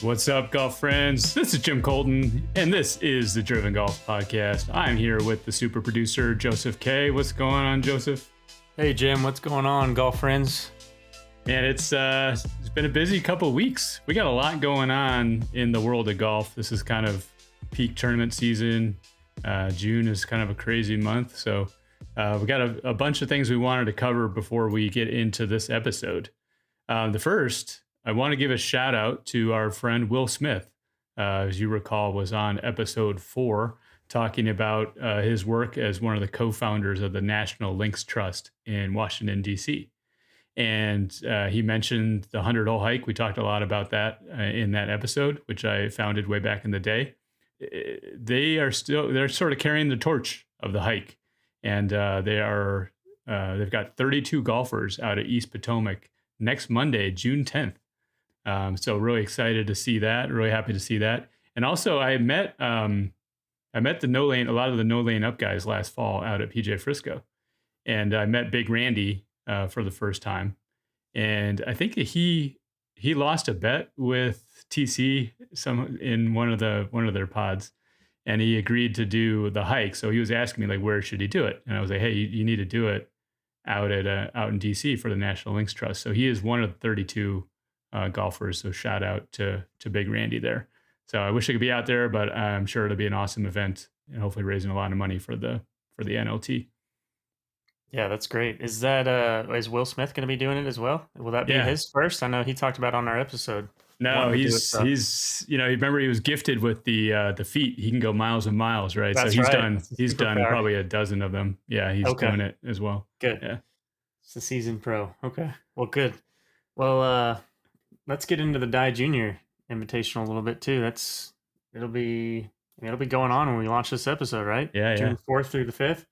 What's up, golf friends? This is Jim Colton, and this is the Driven Golf Podcast. I'm here with the super producer, Joseph K. What's going on, Joseph? Hey, Jim. What's going on, golf friends? And it's been a busy couple of weeks. We got a lot going on in the world of golf. This is kind of peak tournament season. June is kind of a crazy month, so we got a bunch of things we wanted to cover before we get into this episode. The first, I want to give a shout out to our friend Will Smith. As you recall, was on episode 4 talking about his work as one of the co-founders of the National Links Trust in Washington, D.C. And he mentioned the 100-hole hike. We talked a lot about that in that episode, which I founded way back in the day. They're sort of carrying the torch of the hike. And they've got 32 golfers out at East Potomac next Monday, June 10th. So really excited to see that. Really happy to see that. And also I met the No Lane, a lot of the No Lane Up guys last fall out at PJ Frisco. And I met Big Randy for the first time. And I think that he lost a bet with TC in one of their pods, and he agreed to do the hike. So he was asking me, like, where should he do it? And I was like, hey, you need to do it out in DC for the National Links Trust. So he is one of the 32 golfers. So shout out to Big Randy there. So I wish I could be out there, but I'm sure it'll be an awesome event and hopefully raising a lot of money for the NLT. Yeah, that's great. Is Will Smith going to be doing it as well? Will that be his first? I know he talked about on our episode. No, he's remember he was gifted with the feet. He can go miles and miles, right? That's so right. He's done probably a dozen of them. Yeah, he's doing it as well. Good. Yeah. It's a seasoned pro. Okay. Well, good. Well, let's get into the Dye Junior Invitational a little bit too. It'll be going on when we launch this episode, right? Yeah. June 4th through the 5th.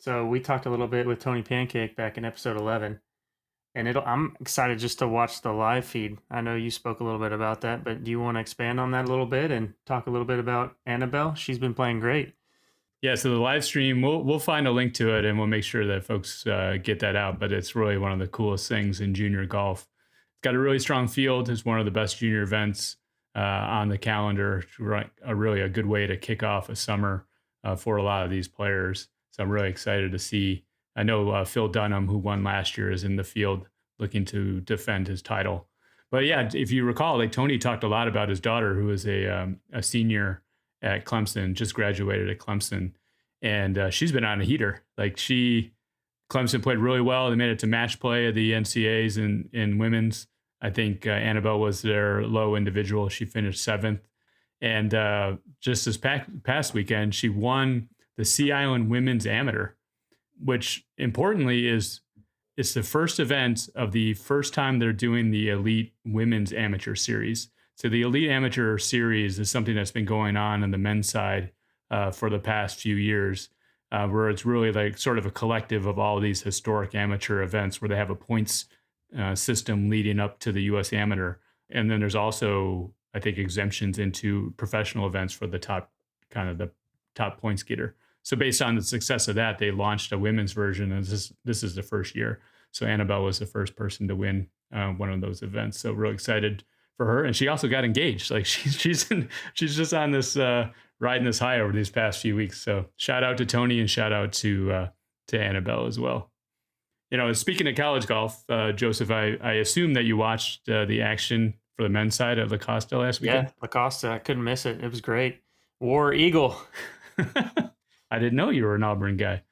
So we talked a little bit with Tony Pancake back in episode 11, and I'm excited just to watch the live feed. I know you spoke a little bit about that, but do you want to expand on that a little bit and talk a little bit about Annabelle? She's been playing great. Yeah, so the live stream, we'll find a link to it, and we'll make sure that folks get that out. But it's really one of the coolest things in junior golf. It's got a really strong field. It's one of the best junior events on the calendar. Really a good way to kick off a summer for a lot of these players. So I'm really excited to see. I know Phil Dunham, who won last year, is in the field looking to defend his title. But yeah, if you recall, like Tony talked a lot about his daughter, who is a senior at Clemson, just graduated at Clemson, and she's been on a heater. Clemson played really well. They made it to match play of the NCAAs in women's. I think Annabelle was their low individual. She finished 7th, and just this past weekend, she won the Sea Island Women's Amateur, which importantly it's the first event of the first time they're doing the Elite Women's Amateur Series. So the Elite Amateur Series is something that's been going on the men's side for the past few years, where it's really like sort of a collective of all of these historic amateur events where they have a points system leading up to the U.S. Amateur. And then there's also, I think, exemptions into professional events for the top points getter. So based on the success of that, they launched a women's version, and this is the first year. So Annabelle was the first person to win one of those events. So real excited for her, and she also got engaged. Like she's just on this riding this high over these past few weeks. So shout out to Tony and shout out to Annabelle as well. You know, speaking of college golf, Joseph, I assume that you watched the action for the men's side at La Costa last weekend. Yeah, La Costa, I couldn't miss it. It was great. War Eagle. I didn't know you were an Auburn guy.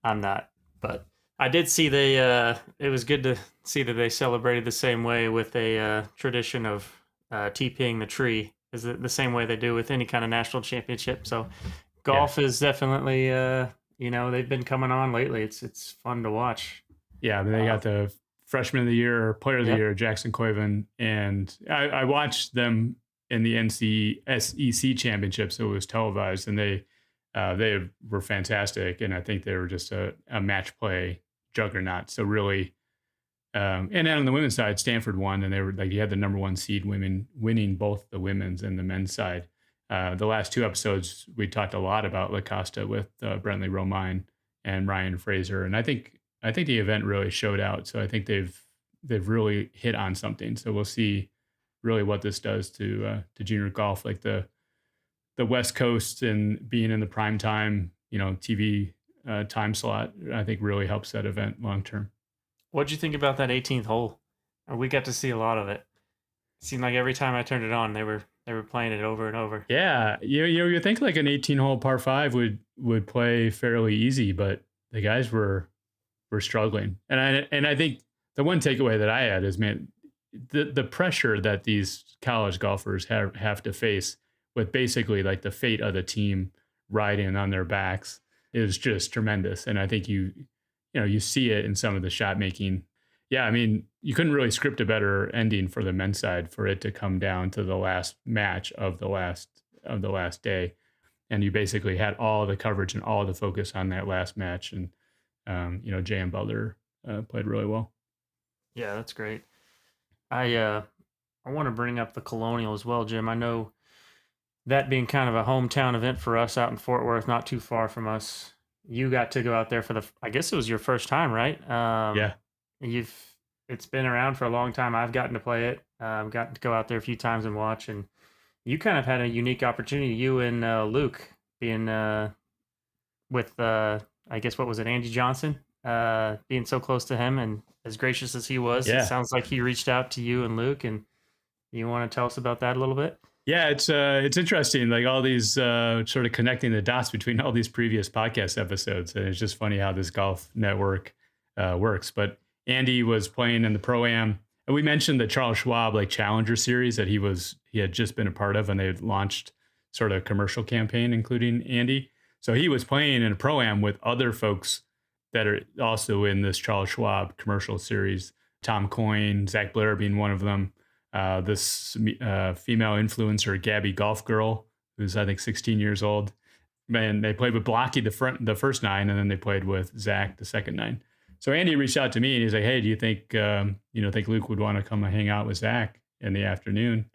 I'm not, but I did see it was good to see that they celebrated the same way with a tradition of TPing the tree, is the same way they do with any kind of national championship. So golf is definitely, they've been coming on lately. It's fun to watch. Yeah, they got the freshman of the year, player of the year, Jackson Coyven, and I watched them in the SEC championship, so it was televised, and they were fantastic, and I think they were just a match play juggernaut. So really, and then on the women's side, Stanford won, and they were like, you had the number 1 seed women winning both the women's and the men's side. The last 2 episodes, we talked a lot about La Costa with Brentley Romine and Ryan Fraser, and I think the event really showed out. So I think they've really hit on something. So we'll see really what this does to junior golf, like the West Coast and being in the prime time, TV time slot, I think really helps that event long term. What'd you think about that 18th hole? We got to see a lot of it. It seemed like every time I turned it on, they were playing it over and over. Yeah, you think like an 18 hole par five would play fairly easy, but the guys were struggling. And I think the one takeaway that I had is, man, the pressure that these college golfers have to face with basically like the fate of the team riding on their backs is just tremendous. And I think you see it in some of the shot making. Yeah, I mean, you couldn't really script a better ending for the men's side for it to come down to the last match of the last day, and you basically had all the coverage and all the focus on that last match. And J.M. Butler played really well. Yeah, that's great. I want to bring up the Colonial as well, Jim. I know that being kind of a hometown event for us out in Fort Worth, not too far from us. You got to go out there for I guess it was your first time, right? Yeah. It's been around for a long time. I've gotten to play it. Gotten to go out there a few times and watch, and you kind of had a unique opportunity. You and Luke being with I guess what was it, Andy Johnson, being so close to him and as gracious as he was. Yeah. It sounds like he reached out to you and Luke, and you want to tell us about that a little bit? Yeah, it's interesting, like all these sort of connecting the dots between all these previous podcast episodes, and it's just funny how this golf network works. But Andy was playing in the Pro-Am, and we mentioned the Charles Schwab like Challenger series that he had just been a part of, and they had launched sort of a commercial campaign, including Andy. So he was playing in a Pro-Am with other folks that are also in this Charles Schwab commercial series. Tom Coyne, Zach Blair being one of them. This female influencer, Gabby Golf Girl, who's I think 16 years old. Man, they played with Blocky the first 9, and then they played with Zach the second 9. So Andy reached out to me and he's like, "Hey, do you think think Luke would want to come and hang out with Zach in the afternoon?"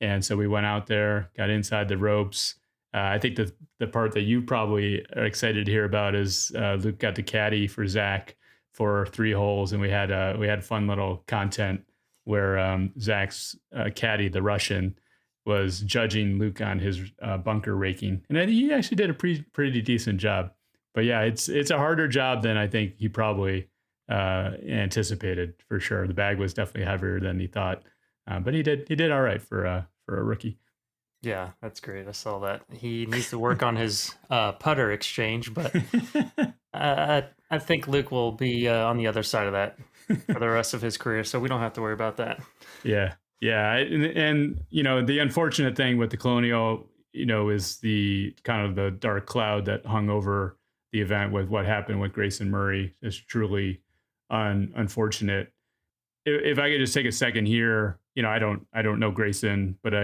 And so we went out there, got inside the ropes. I think the part that you probably are excited to hear about is Luke got to caddy for Zach for 3 holes, and we had fun little content where Zach's caddy, the Russian, was judging Luke on his bunker raking, and I think he actually did a pretty decent job. But yeah, it's a harder job than I think he probably anticipated, for sure. The bag was definitely heavier than he thought, but he did all right for a rookie. Yeah, that's great. I saw that. He needs to work on his putter exchange, but I think Luke will be on the other side of that for the rest of his career, so we don't have to worry about that. Yeah. And the unfortunate thing with the Colonial, is the kind of the dark cloud that hung over the event with what happened with Grayson Murray is truly unfortunate. If I could just take a second here, I don't know Grayson, but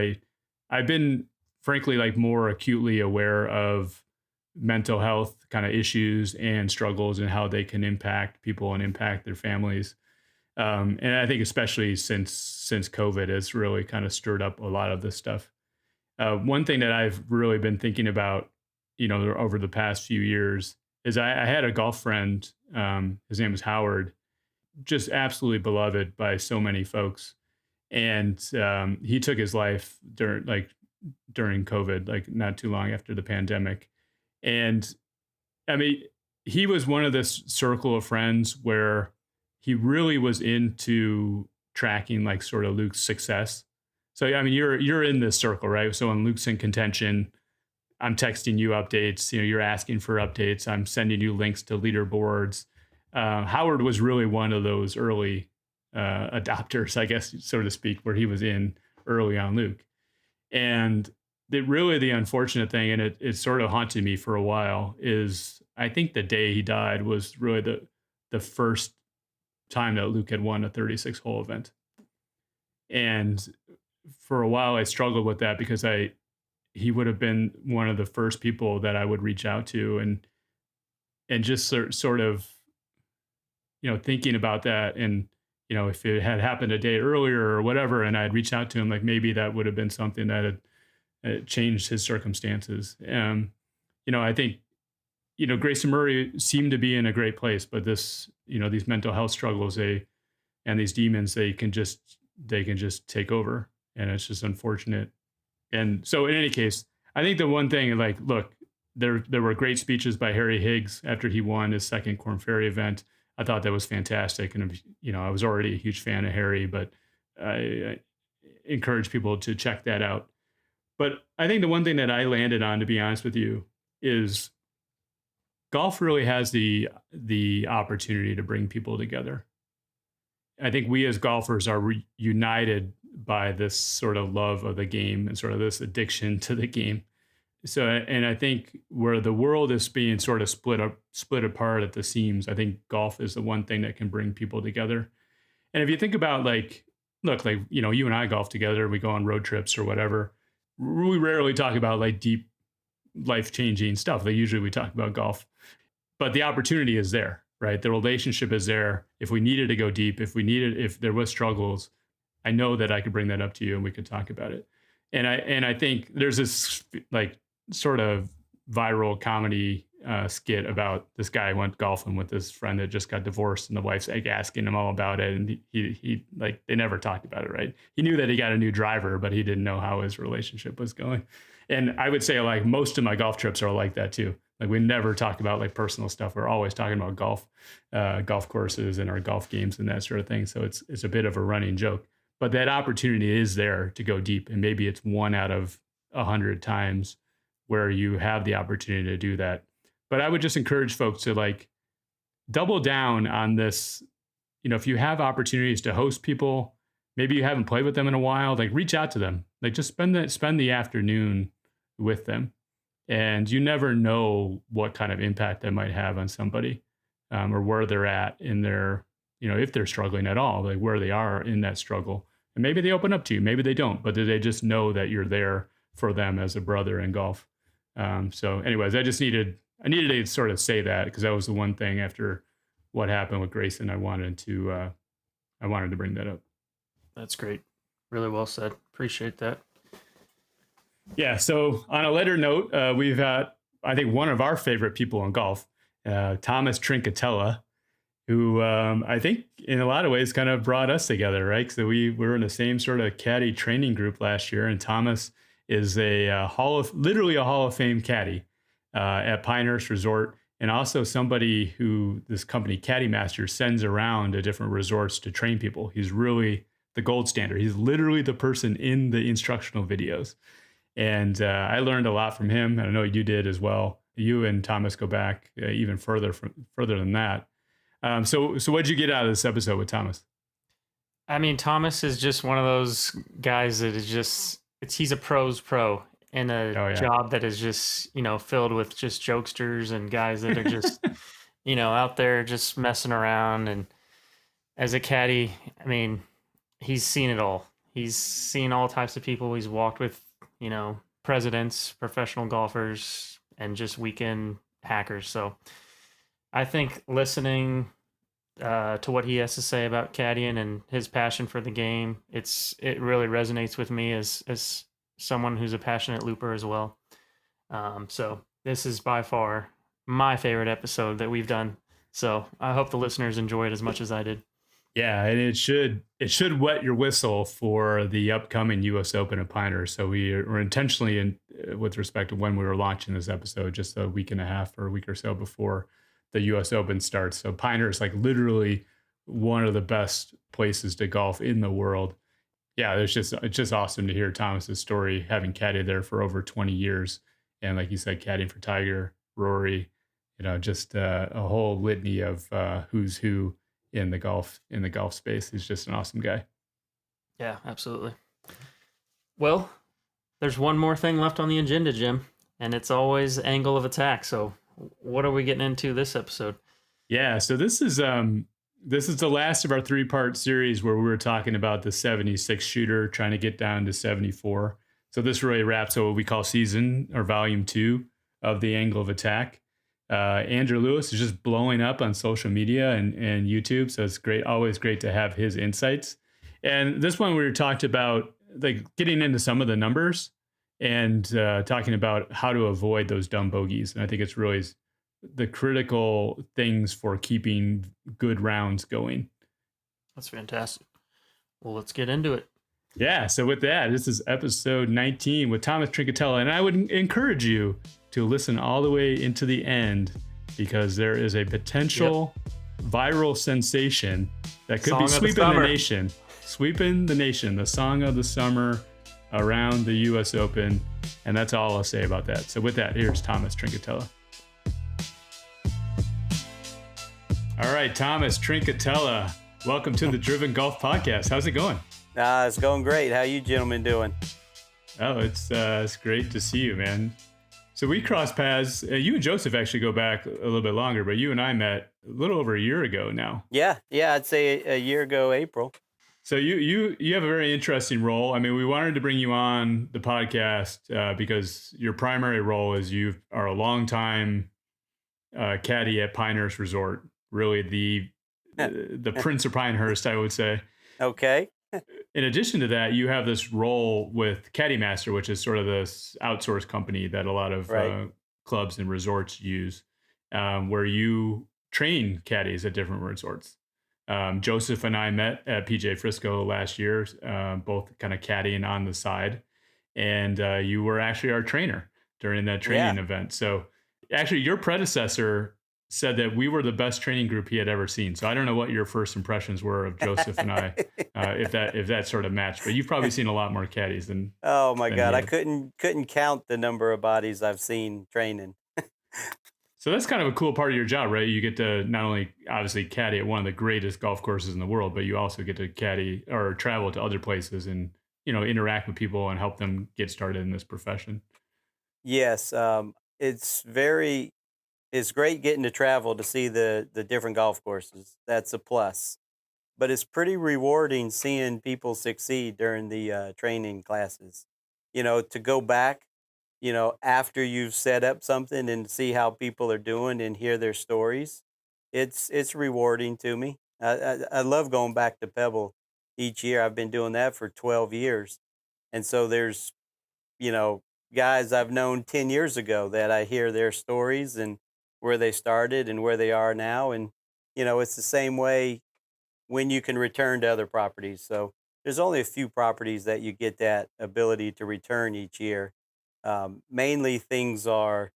I've been frankly like more acutely aware of mental health kind of issues and struggles and how they can impact people and impact their families. And I think especially since COVID has really kind of stirred up a lot of this stuff. One thing that I've really been thinking about, over the past few years is I had a golf friend, his name was Howard, just absolutely beloved by so many folks. And he took his life during COVID, like not too long after the pandemic. And I mean, he was one of this circle of friends where he really was into tracking like sort of Luke's success. So, I mean, you're in this circle, right? So when Luke's in contention, I'm texting you updates, you're asking for updates. I'm sending you links to leaderboards. Howard was really one of those early adopters, I guess, so to speak, where he was in early on Luke. And the unfortunate thing, and it sort of haunted me for a while, is I think the day he died was really the first time that Luke had won a 36-hole event. And for a while, I struggled with that because he would have been one of the first people that I would reach out to, and just sort of, thinking about that. And, if it had happened a day earlier or whatever, and I'd reach out to him, like maybe that would have been something that had changed his circumstances. I think, Grayson Murray seemed to be in a great place, but this, these mental health struggles, and these demons, they can just take over. and it's just unfortunate. And so in any case, I think the one thing, like, look, there were great speeches by Harry Higgs after he won his second Corn Ferry event. I thought that was fantastic. And, I was already a huge fan of Harry, but I encourage people to check that out. But I think the one thing that I landed on, to be honest with you, is golf really has the opportunity to bring people together. I think we as golfers are united by this sort of love of the game and sort of this addiction to the game. So, and I think where the world is being sort of split apart at the seams, I think golf is the one thing that can bring people together. And if you think about, like, look, like, you and I golf together, we go on road trips or whatever. We rarely talk about like deep life-changing stuff. Like, usually we talk about golf, but the opportunity is there, right? The relationship is there. If we needed to go deep, if there was struggles, I know that I could bring that up to you and we could talk about it. And I think there's this like sort of viral comedy skit about this guy went golfing with his friend that just got divorced, and the wife's like asking him all about it, and he like, they never talked about it, right? He knew that he got a new driver, but he didn't know how his relationship was going. And I would say, like, most of my golf trips are like that too. Like, we never talk about like personal stuff. We're always talking about golf courses and our golf games and that sort of thing. So it's a bit of a running joke, but that opportunity is there to go deep. And maybe it's 1 out of 100 times where you have the opportunity to do that. But I would just encourage folks to like double down on this. If you have opportunities to host people, maybe you haven't played with them in a while, like, reach out to them. Like, just spend the afternoon with them. And you never know what kind of impact that might have on somebody, or where they're at in their, if they're struggling at all, like where they are in that struggle. And maybe they open up to you, maybe they don't, but they just know that you're there for them as a brother in golf. So anyways, I needed to sort of say that, because that was the one thing after what happened with Grayson, I wanted to bring that up. That's great. Really well said. Appreciate that. Yeah. So on a lighter note, we've got, I think, one of our favorite people in golf, Thomas Trinchitella, who I think in a lot of ways kind of brought us together, right? So we were in the same sort of caddy training group last year, and Thomas is literally a Hall of Fame caddy at Pinehurst Resort, and also somebody who this company Caddy Master sends around to different resorts to train people. He's really the gold standard. He's literally the person in the instructional videos. And I learned a lot from him. And I know you did as well. You and Thomas go back even further than that. So what'd you get out of this episode with Thomas? I mean, Thomas is just one of those guys that is just, he's a pro's pro in a job that is just, filled with just jokesters and guys that are just, out there just messing around. And as a caddy, I mean, he's seen it all. He's seen all types of people. He's walked with, presidents, professional golfers, and just weekend hackers. So I think listening to what he has to say about caddying and his passion for the game, it really resonates with me as someone who's a passionate looper as well. So this is by far my favorite episode that we've done. So I hope the listeners enjoy it as much as I did. Yeah, and it should wet your whistle for the upcoming U.S. Open at Pinehurst. So we were intentionally, with respect to when we were launching this episode, just a week and a half or a week or so before the U.S. Open starts. So Pinehurst, like, literally one of the best places to golf in the world. Yeah, it's just awesome to hear Thomas's story, having caddied there for over 20 years, and like you said, caddying for Tiger, Rory, just a whole litany of who's who in the golf space. He's just an awesome guy. Yeah, absolutely. Well, there's one more thing left on the agenda, Jim, and it's always angle of attack. So what are we getting into this episode? Yeah, so this is the last of our 3-part series where we were talking about the 76 shooter, trying to get down to 74. So this really wraps up what we call season or volume 2 of the angle of attack. Andrew Lewis is just blowing up on social media and YouTube. So it's great. Always great to have his insights. And this one, we talked about like getting into some of the numbers and talking about how to avoid those dumb bogeys. And I think it's really the critical things for keeping good rounds going. That's fantastic. Well, let's get into it. Yeah. So with that, this is episode 19 with Thomas Trinchitella. And I would encourage you to listen all the way into the end because there is a potential viral sensation that could be sweeping the nation. Sweeping the nation, the song of the summer around the U.S. Open. And that's all I'll say about that. So with that, here's Thomas Trinchitella. All right, Thomas Trinchitella, welcome to the Driven Golf Podcast. How's it going? It's going great. How you gentlemen doing? Oh, it's great to see you, man. So we crossed paths. You and Joseph actually go back a little bit longer, but you and I met a little over a year ago now. Yeah, I'd say a year ago, April. So you have a very interesting role. I mean, we wanted to bring you on the podcast because your primary role is you are a longtime caddy at Pinehurst Resort, really the Prince of Pinehurst, I would say. Okay. In addition to that, you have this role with Caddy Master, which is sort of this outsourced company that a lot of clubs and resorts use, where you train caddies at different resorts. Joseph and I met at PJ Frisco last year, both kind of caddying on the side. And you were actually our trainer during that training event. So actually your predecessor said that we were the best training group he had ever seen. So I don't know what your first impressions were of Joseph and I, if that sort of matched, but you've probably seen a lot more caddies than. Oh my God. I couldn't count the number of bodies I've seen training. So that's kind of a cool part of your job, right? You get to not only obviously caddy at one of the greatest golf courses in the world, but you also get to caddy or travel to other places and, interact with people and help them get started in this profession. Yes. It's great getting to travel to see the different golf courses. That's a plus. But it's pretty rewarding seeing people succeed during the training classes. To go back, after you've set up something and see how people are doing and hear their stories, it's rewarding to me. I love going back to Pebble each year. I've been doing that for 12 years. And so there's, guys I've known 10 years ago that I hear their stories and where they started and where they are now. And, it's the same way when you can return to other properties. So there's only a few properties that you get that ability to return each year. Mainly things are,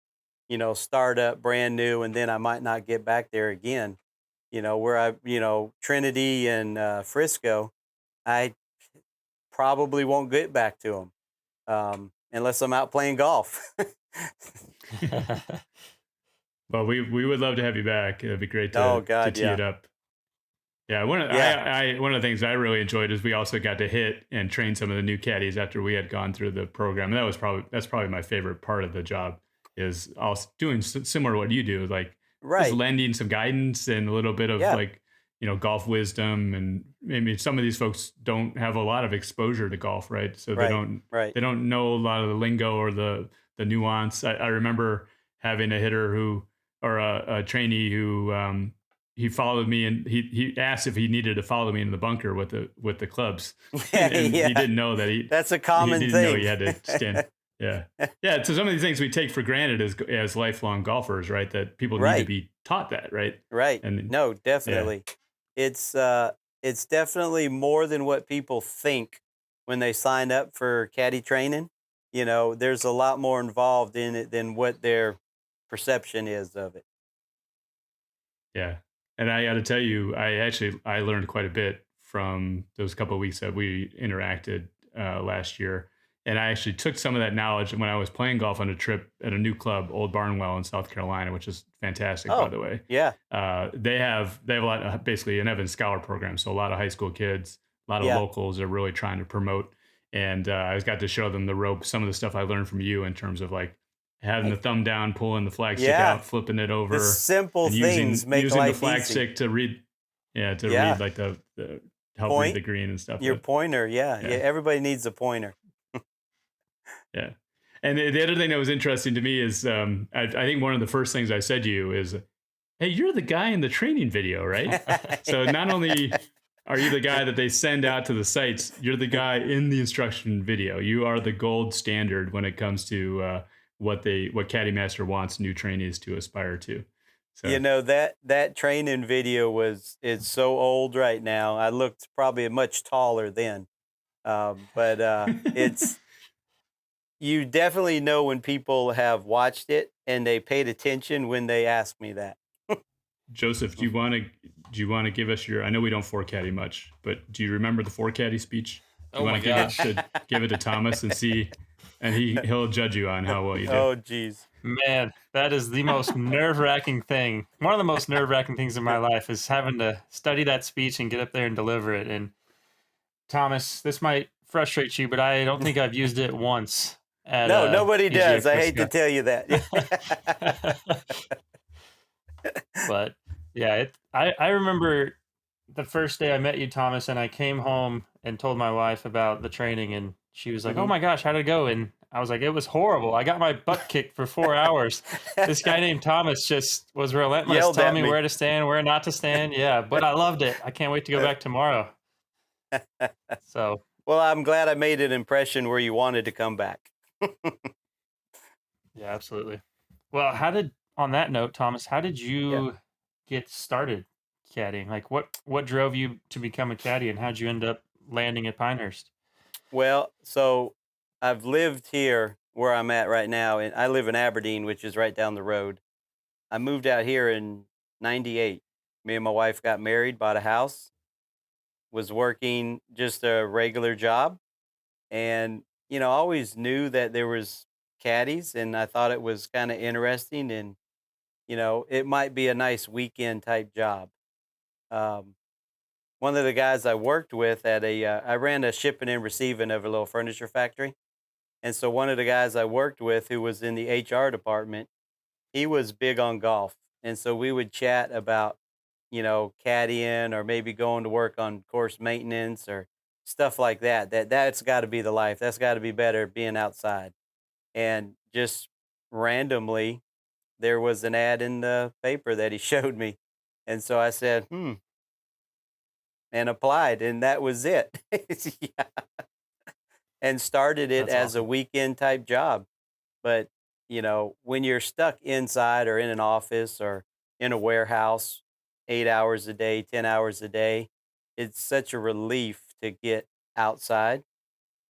start up brand new, and then I might not get back there again. Where Trinity and Frisco, I probably won't get back to them unless I'm out playing golf. Well, we would love to have you back. It'd be great to tee it up. Yeah, one of the things I really enjoyed is we also got to hit and train some of the new caddies after we had gone through the program. And that's probably my favorite part of the job is also doing similar to what you do, like just lending some guidance and a little bit of golf wisdom. And maybe some of these folks don't have a lot of exposure to golf, right? So they don't know a lot of the lingo or the nuance. I remember having a hitter or a trainee who he followed me and he asked if he needed to follow me into the bunker with the clubs. And he didn't know that that's a common thing. He didn't know he had to stand. Yeah. Yeah. So some of these things we take for granted as lifelong golfers, right? That people need to be taught that, right? Right. And no, definitely. Yeah. It's definitely more than what people think when they sign up for caddy training. There's a lot more involved in it than what their perception is of it. Yeah. And I got to tell you, I learned quite a bit from those couple of weeks that we interacted last year. And I actually took some of that knowledge when I was playing golf on a trip at a new club, Old Barnwell in South Carolina, which is fantastic, by the way. Yeah. They have a lot of, basically an Evans Scholar program. So a lot of high school kids, a lot of locals are really trying to promote. And I got to show them the ropes, some of the stuff I learned from you in terms of like having the thumb down, pulling the flagstick out, flipping it over. The simple things make using life the flagstick to read. Yeah, read like the help read the green and stuff. Your pointer, yeah. Everybody needs a pointer. Yeah. And the other thing that was interesting to me is I think one of the first things I said to you is, hey, you're the guy in the training video, right? So not only are you the guy that they send out to the sites, you're the guy in the instruction video. You are the gold standard when it comes to what Caddy Master wants new trainees to aspire to. So. That training video is so old right now. I looked probably much taller then. But it's you definitely know when people have watched it and they paid attention when they asked me that. Joseph, do you want to give us your? I know we don't forecaddy much, but do you remember the forecaddy speech? Do you Oh want my to give it gosh. to give it to Thomas and see, and he'll judge you on how well you do. Oh, geez. Man, that is the most nerve-wracking thing. One of the most nerve-wracking things in my life is having to study that speech and get up there and deliver it. And Thomas, this might frustrate you, but I don't think I've used it once at No, nobody PGA does. I hate to Prescott. tell you that. But yeah, I remember the first day I met you, Thomas, and I came home and told my wife about the training, and she was like, "Oh Mhm. my gosh, how did it go?" And I was like, "It was horrible. I got my butt kicked for 4 hours. This guy named Thomas just was relentless, Yelled telling at me me. where to stand, where not to stand. Yeah, but I loved it. I can't wait to go back tomorrow." So Well, I'm glad I made an impression where you wanted to come back. yeah, absolutely. Well, on that note, Thomas, how did Yeah. you get started caddying? Like what drove you to become a caddy, and how'd you end up landing at Pinehurst? Well, so I've lived here where I'm at right now, and I live in Aberdeen, which is right down the road. I moved out here in '98. Me and my wife got married, bought a house, was working just a regular job, and I always knew that there was caddies, and I thought it was kind of interesting, and it might be a nice weekend type job. Um, One of the guys I worked with I ran a shipping and receiving of a little furniture factory. And so one of the guys I worked with who was in the HR department, he was big on golf. And so we would chat about, caddying or maybe going to work on course maintenance or stuff like that. That's got to be the life. That's got to be better being outside. And just randomly, there was an ad in the paper that he showed me. And so I said, and applied, and that was it. Yeah. And started it That's as a awesome. weekend type job. But, when you're stuck inside or in an office or in a warehouse 8 hours a day, 10 hours a day, it's such a relief to get outside.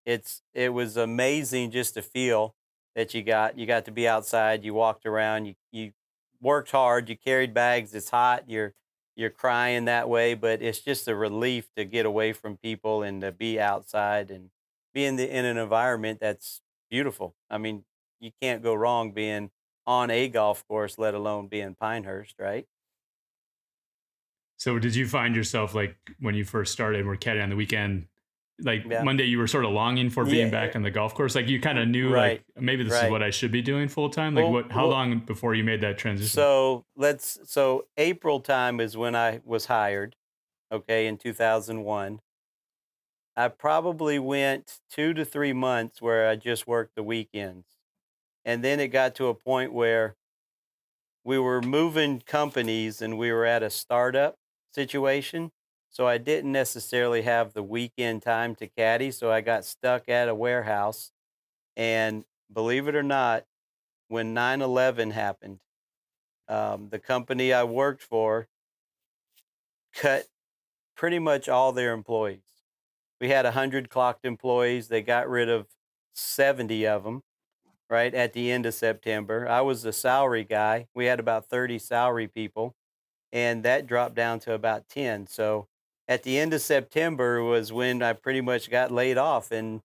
It was amazing just to feel that you got to be outside, you walked around, you worked hard, you carried bags, it's hot, you're crying that way, but it's just a relief to get away from people and to be outside and be in an environment that's beautiful. I mean, you can't go wrong being on a golf course, let alone being Pinehurst, right? So did you find yourself like when you first started and were caddying on the weekend, like Yeah. Monday you were sort of longing for being Yeah, back on the golf course? Like you kind of knew right, like maybe this is right. what I should be doing full time? Like how Well, long before you made that transition? so April time is when I was hired, okay, in 2001. I probably went 2 to 3 months where I just worked the weekends. And then it got to a point where we were moving companies and we were at a startup situation. So I didn't necessarily have the weekend time to caddy. So I got stuck at a warehouse. And believe it or not, when 9/11 happened, the company I worked for cut pretty much all their employees. We had 100 clocked employees. They got rid of 70 of them right at the end of September. I was the salary guy. We had about 30 salary people, and that dropped down to about 10. So at the end of September was when I pretty much got laid off. And,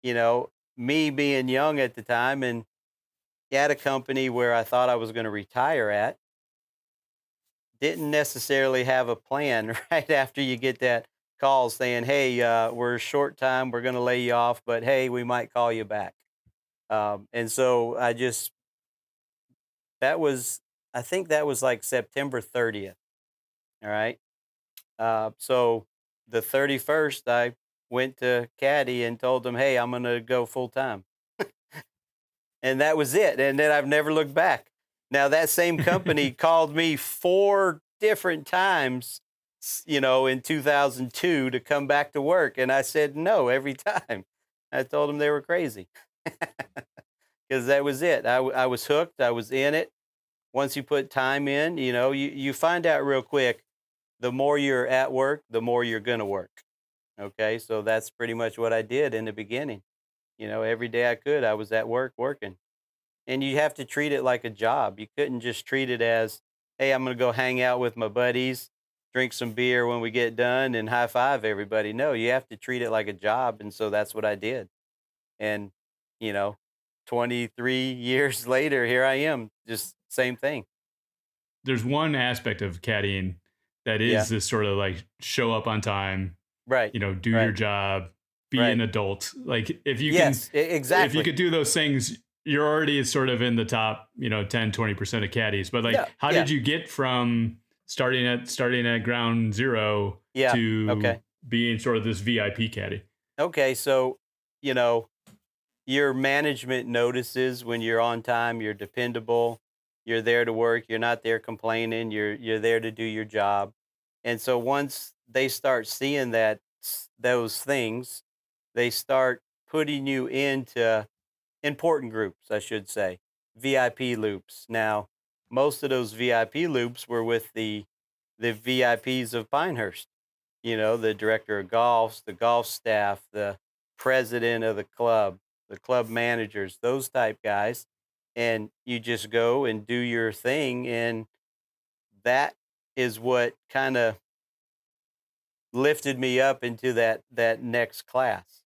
you know, me being young at the time and at a company where I thought I was going to retire at, didn't necessarily have a plan right after you get that call saying, hey, we're short time, we're going to lay you off, but hey, we might call you back. And so that was, I think that was like September 30th. All right. So the 31st, I went to Caddie and told them, hey, I'm going to go full time. And that was it. And then I've never looked back. Now, that same company called me 4 different times, in 2002 to come back to work. And I said no every time. I told them they were crazy because that was it. I was hooked. I was in it. Once you put time in, you find out real quick, the more you're at work, the more you're going to work. Okay, so that's pretty much what I did in the beginning. Every day I could, I was at work working. And you have to treat it like a job. You couldn't just treat it as, hey, I'm going to go hang out with my buddies, drink some beer when we get done, and high five everybody. No, you have to treat it like a job. And so that's what I did. And, you know, 23 years later, here I am, just same thing. There's one aspect of caddying that Yeah. is this sort of like show up on time, Right. do your Right. job, be Right. an adult. Like if you Yes, if you exactly. could do those things, you're already sort of in the top, 10, 20% of caddies. But like, Yeah. how Yeah. did you get from starting at ground zero Yeah. to Okay. being sort of this VIP caddy? Okay. So, you know, your management notices when you're on time, you're dependable, you're there to work, you're not there complaining, you're there to do your job. And so once they start seeing those things, they start putting you into important groups, I should say, VIP loops. Now, most of those VIP loops were with the VIPs of Pinehurst. The director of golf, the golf staff, the president of the club managers, those type guys. And you just go and do your thing. And that is what kind of lifted me up into that next class.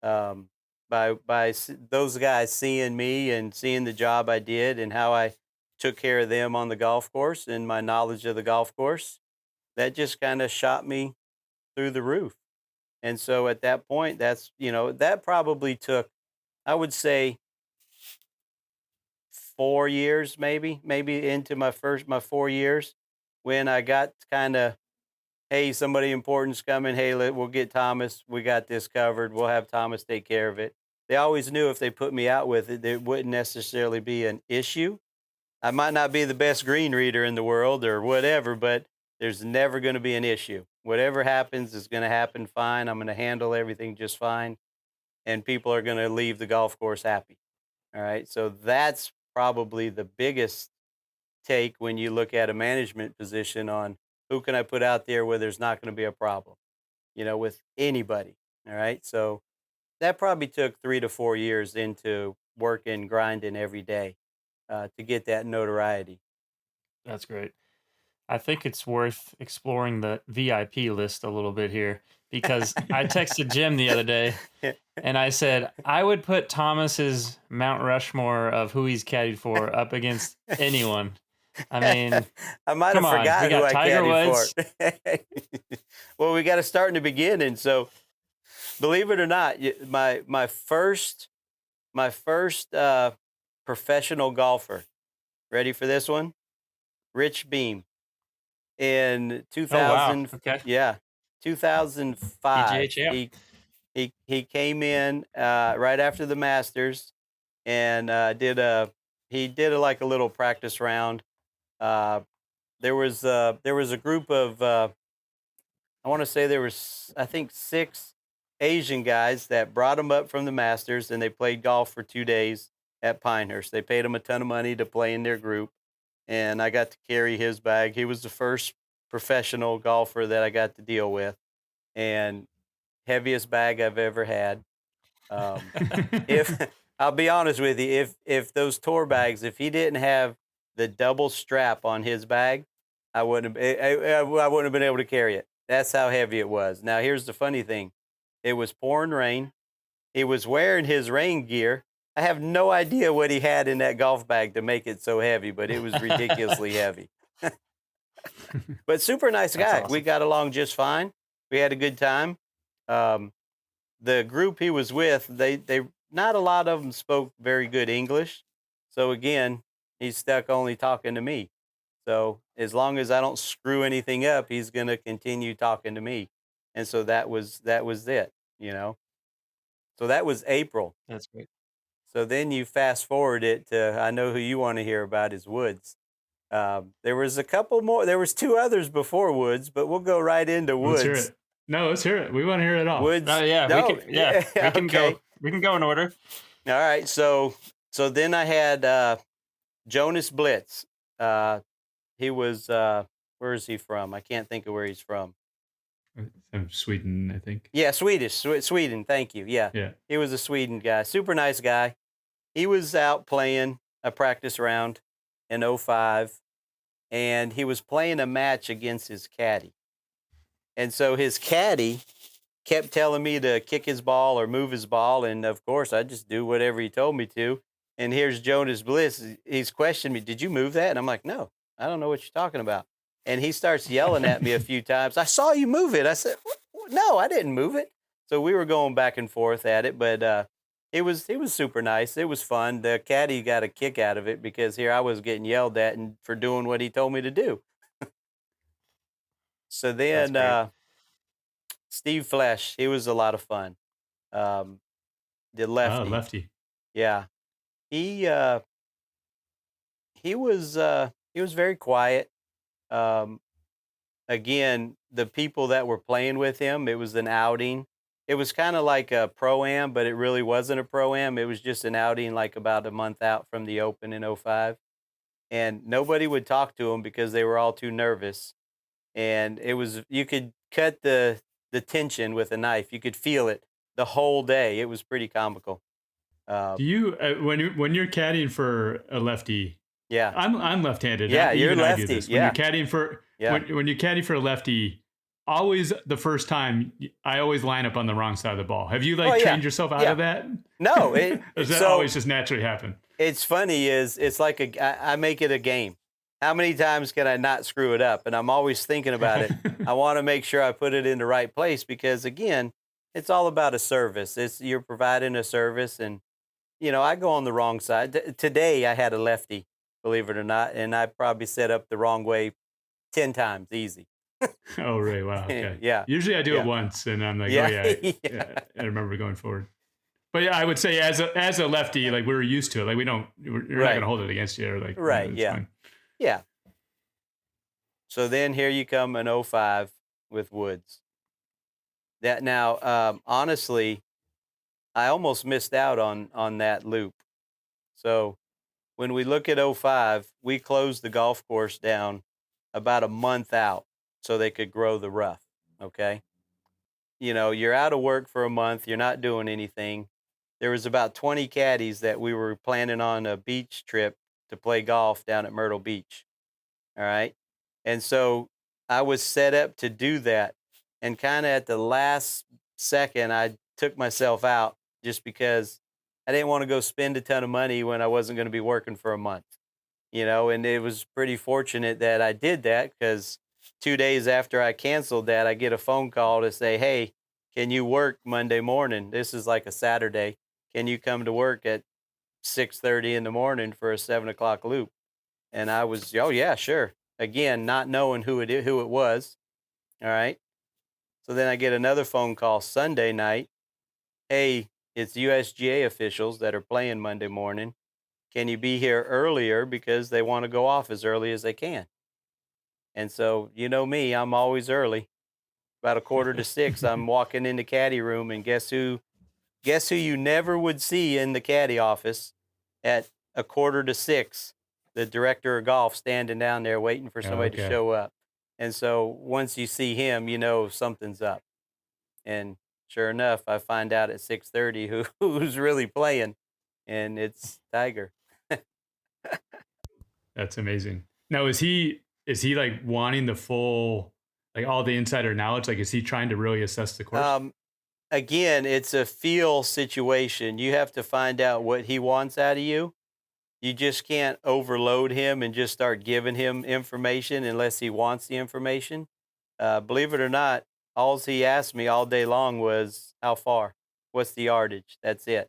By those guys seeing me and seeing the job I did and how I took care of them on the golf course and my knowledge of the golf course, that just kind of shot me through the roof. And so at that point, that probably took, I would say, 4 years, maybe into my 4 years, when I got kind of, hey, somebody important's coming. Hey, we'll get Thomas. We got this covered. We'll have Thomas take care of it. They always knew if they put me out with it, it wouldn't necessarily be an issue. I might not be the best green reader in the world or whatever, but there's never going to be an issue. Whatever happens is going to happen fine. I'm going to handle everything just fine, and people are going to leave the golf course happy. All right. So that's probably the biggest take when you look at a management position on who can I put out there where there's not going to be a problem, with anybody. All right. So that probably took 3 to 4 years into working, grinding every day to get that notoriety. That's great. I think it's worth exploring the VIP list a little bit here because I texted Jim the other day and I said, I would put Thomas's Mount Rushmore of who he's caddied for up against anyone. I mean, I might have come on. We forgot who got I Tiger caddied Woods. for. Well, we got to start in the beginning. So, believe it or not, my first professional golfer. Ready for this one? Rich Beam in Oh, wow. 2000. Okay. Yeah, 2005. PGA champ. He came in right after the Masters and did like a little practice round. There was a group of I want to say there was, I think, 6 Asian guys that brought him up from the Masters, and they played golf for 2 days at Pinehurst. They paid him a ton of money to play in their group, and I got to carry his bag. He was the first professional golfer that I got to deal with, and heaviest bag I've ever had. If I'll be honest with you, if those tour bags, if he didn't have the double strap on his bag, I wouldn't have been able to carry it. That's how heavy it was. Now, here's the funny thing. It was pouring rain. He was wearing his rain gear. I have no idea what he had in that golf bag to make it so heavy, but it was ridiculously heavy. But super nice guy. Awesome. We got along just fine. We had a good time. The group he was with, they not a lot of them spoke very good English. So again, he's stuck only talking to me. So as long as I don't screw anything up, he's going to continue talking to me. And so that was it, So that was April. That's great. So then you fast forward it to, I know who you want to hear about is Woods. There was a couple more. There was 2 others before Woods, but we'll go right into Woods. Let's hear it. No, let's hear it. We want to hear it all. Woods. Oh yeah, no, we can okay. go. We can go in order. All right. So then I had Jonas Blitz. He was where is he from? I can't think of where he's from. From Sweden, I think. Yeah, Sweden. Thank you. Yeah, Yeah. he was a Sweden guy. Super nice guy. He was out playing a practice round in '05, and he was playing a match against his caddy. And so his caddy kept telling me to kick his ball or move his ball, and of course I just do whatever he told me to. And here's Jonas Bliss. He's questioned me, "Did you move that?" And I'm like, "No, I don't know what you're talking about." And he starts yelling at me a few times. "I saw you move it." I said, "No, I didn't move it." So we were going back and forth at it, but it was super nice. It was fun. The caddy got a kick out of it because here I was getting yelled at and for doing what he told me to do. So That's then great. Steve Flesh, he was a lot of fun. Um, the Oh, lefty, lefty. yeah, he uh, he was very quiet. Um, Again, the people that were playing with him, it was an outing. It was kind of like a pro-am, but it really wasn't a pro-am. It was just an outing like about a month out from the Open in '05. And nobody would talk to him because they were all too nervous. And it was you could cut the tension with a knife. You could feel it the whole day. It was pretty comical. Do Um, you when you're caddying for a lefty? yeah. I'm left-handed. Yeah, you're Even I do lefty. this. When you're Yeah. caddying for Yeah. when you caddy for a lefty, always the first time I always line up on the wrong side of the ball. Have you Oh like yeah. trained yourself out Yeah. of that? No, Or does that so always just naturally happen? it's funny is it's like I make it a game. How many times can I not screw it up? And I'm always thinking about it. I want to make sure I put it in the right place because again, it's all about a service. It's you're providing a service, and I go on the wrong side. Today I had a lefty, believe it or not, and I probably set up the wrong way 10 times easy. Oh, really? Wow. Okay. Yeah. Usually I do it Yeah. once, and I'm like, oh Yeah. yeah, Yeah. I remember going forward. But yeah, I would say as a lefty, like we're used to it. Like you're not Right. gonna hold it against you, or like Right. it's Yeah. fine. Yeah. So then here you come in '05 with Woods. That now, honestly, I almost missed out on that loop. So when we look at '05, we closed the golf course down about a month out so they could grow the rough. Okay. You're out of work for a month, you're not doing anything. There was about 20 caddies that we were planning on a beach trip to play golf down at Myrtle Beach. All right. And so I was set up to do that. And kind of at the last second, I took myself out just because I didn't want to go spend a ton of money when I wasn't going to be working for a month, and it was pretty fortunate that I did that because 2 days after I canceled that, I get a phone call to say, "Hey, can you work Monday morning? This is like a Saturday. Can you come to work at 6:30 in the morning for a 7 o'clock loop?" And I was, "Oh yeah, sure." Again, not knowing who it was. All right. So then I get another phone call Sunday night. "Hey, it's USGA officials that are playing Monday morning. Can you be here earlier because they want to go off as early as they can?" And so, you know me, I'm always early. About a quarter to 6, I'm walking in the caddy room, and guess who? Guess who you never would see in the caddy office at a quarter to 6? The director of golf standing down there waiting for Oh, somebody to okay. show up. And so once you see him, you know something's up. And sure enough, I find out at 6:30 who's really playing, and it's Tiger. That's amazing. Now, is he like wanting the full, like all the insider knowledge? Like, is he trying to really assess the course? Um, Again, it's a feel situation. You have to find out what he wants out of you. You just can't overload him and just start giving him information unless he wants the information. Believe it or not, all he asked me all day long was how far, what's the yardage. That's it.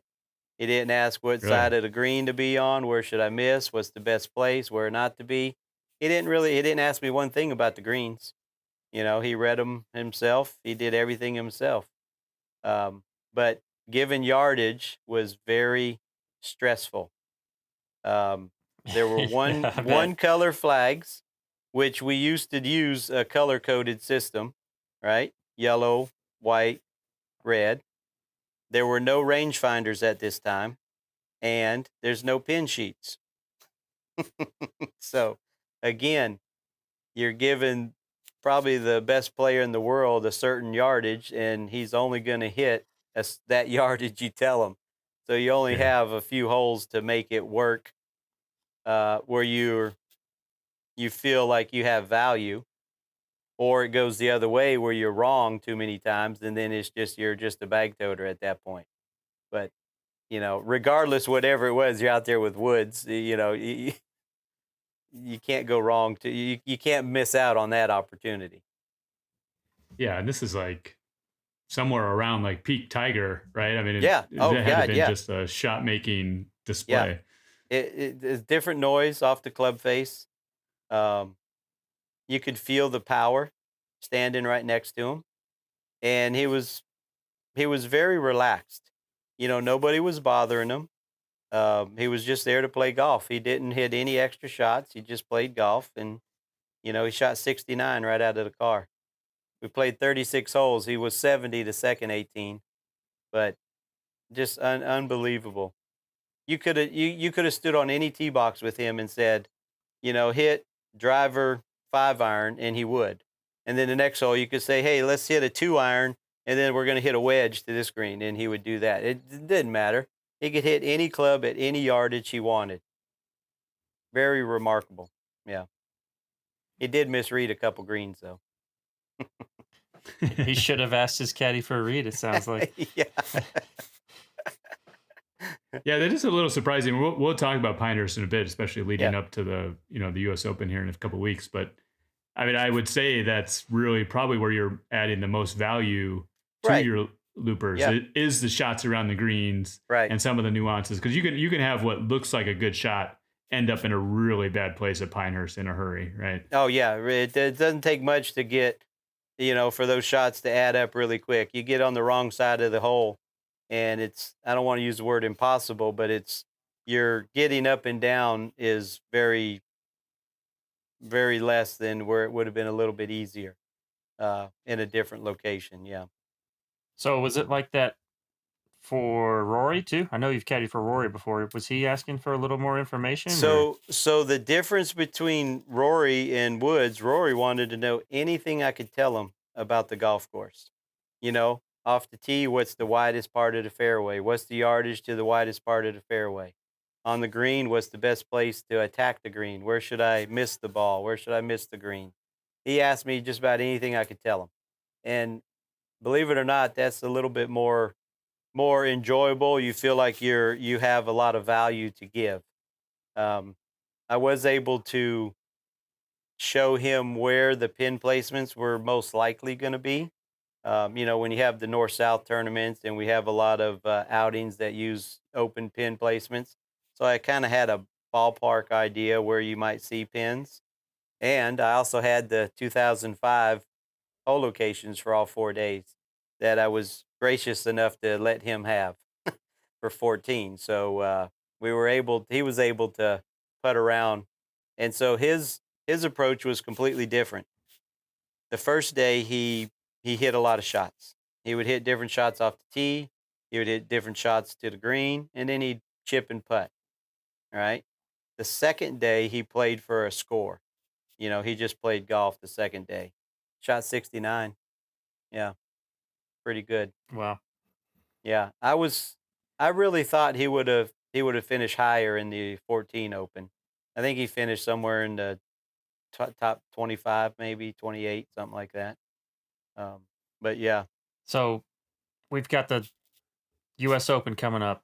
He didn't ask what Really? side of the green to be on, where should I miss, what's the best place, where not to be. He didn't ask me one thing about the greens. He read them himself. He did everything himself. But given yardage was very stressful. There were one Yeah, I one bet. color flags, which we used to use a color coded system, right? Yellow, white, red. There were no rangefinders at this time, and there's no pin sheets. So, again, you're given probably the best player in the world a certain yardage, and he's only going to hit that yardage you tell him. So you only Yeah. have a few holes to make it work, where you feel like you have value, or it goes the other way where you're wrong too many times, and then you're just a bag toter at that point. But regardless, whatever it was, you're out there with Woods. You can't go wrong. You can't miss out on that opportunity. Yeah, and this is like somewhere around like peak Tiger, right? I mean, Yeah. Oh that had to have God. been Yeah. just a shot making Yeah. display. It's different noise off the club face. Um, you could feel the power standing right next to him, and he was very relaxed. Nobody was bothering him. He was just there to play golf. He didn't hit any extra shots. He just played golf, and he shot 69 right out of the car. We played 36 holes. He was 70 to second 18, but just unbelievable. You could have stood on any tee box with him and said, hit driver 5-iron, and he would. And then the next hole, you could say, hey, let's hit a 2-iron, and then we're going to hit a wedge to this green, and he would do that. It didn't matter. He could hit any club at any yardage he wanted. Very remarkable. Yeah. He did misread a couple greens, though. He should have asked his caddy for a read, it sounds like. Yeah. Yeah, that is a little surprising. We'll talk about Pinehurst in a bit, especially leading Yeah. up to the U.S. Open here in a couple of weeks. But I mean, I would say that's really probably where you're adding the most value to Right. your loopers. Yeah. It is the shots around the greens Right. and some of the nuances, because you can have what looks like a good shot end up in a really bad place at Pinehurst in a hurry, right? Oh, yeah. It doesn't take much to get, for those shots to add up really quick. You get on the wrong side of the hole, and I don't want to use the word impossible, but you're getting up and down is very, very less than where it would have been a little bit easier in a different location. Yeah. So was it like that for Rory too? I know you've caddied for Rory before. Was he asking for a little more information? So the difference between Rory and Woods, Rory wanted to know anything I could tell him about the golf course. Off the tee, what's the widest part of the fairway? What's the yardage to the widest part of the fairway? On the green, what's the best place to attack the green? Where should I miss the ball? Where should I miss the green? He asked me just about anything I could tell him. And believe it or not, that's a little bit more enjoyable. You feel like you have a lot of value to give. I was able to show him where the pin placements were most likely going to be. When you have the North-South tournaments, and we have a lot of outings that use open pin placements. So I kind of had a ballpark idea where you might see pins. And I also had the 2005 hole locations for all 4 days that I was gracious enough to let him have for 14. So he was able to putt around. And so his approach was completely different. The first day he hit a lot of shots. He would hit different shots off the tee. He would hit different shots to the green, and then he'd chip and putt. All right. The second day he played for a score. He just played golf the second day. Shot 69. Yeah. Pretty good. Wow. Yeah. I really thought he would have finished higher in the 14 Open. I think he finished somewhere in the top 25, maybe 28, something like that. But yeah. So we've got the U.S. Open coming up.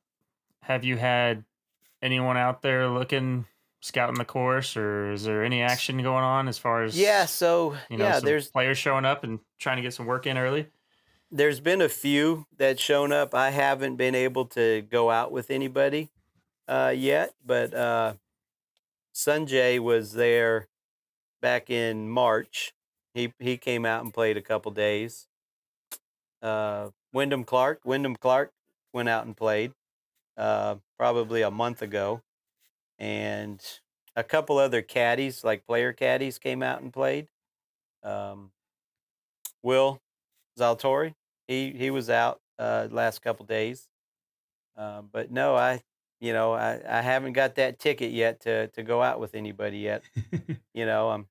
Have you had anyone out there scouting the course, or is there any action going on as far as Yeah, so some there's players showing up and trying to get some work in early? there's been a few that shown up. I haven't been able to go out with anybody yet, but Sanjay was there back in March. He came out and played a couple days. Wyndham Clark went out and played probably a month ago, and a couple other caddies, like player caddies, came out and played. Will Zaltori, he was out last couple days, but no, I haven't got that ticket yet to go out with anybody yet. I'm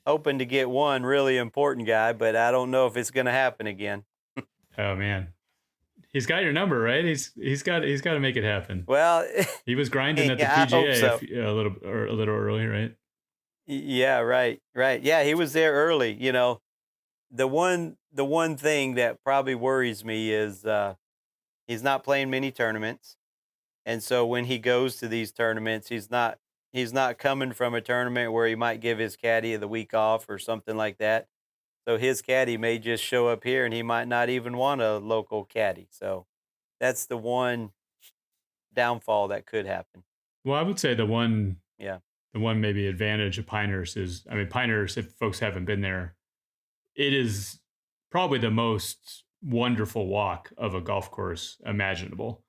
hoping to get one really important guy, but I don't know if it's going to happen again. Oh man, he's got your number, right? He's got to make it happen. Well, He was grinding at the yeah, I hope PGA so. a little early, right? Yeah, right, right. Yeah, he was there early. The one thing that probably worries me is he's not playing many tournaments, and so when he goes to these tournaments, he's not coming from a tournament where he might give his caddy the week off or something like that. So his caddy may just show up here, and he might not even want a local caddy. So that's the one downfall that could happen. Well, I would say Yeah, the one maybe advantage of Pinehurst is, I mean, Pinehurst, if folks haven't been there, it is probably the most wonderful walk of a golf course imaginable.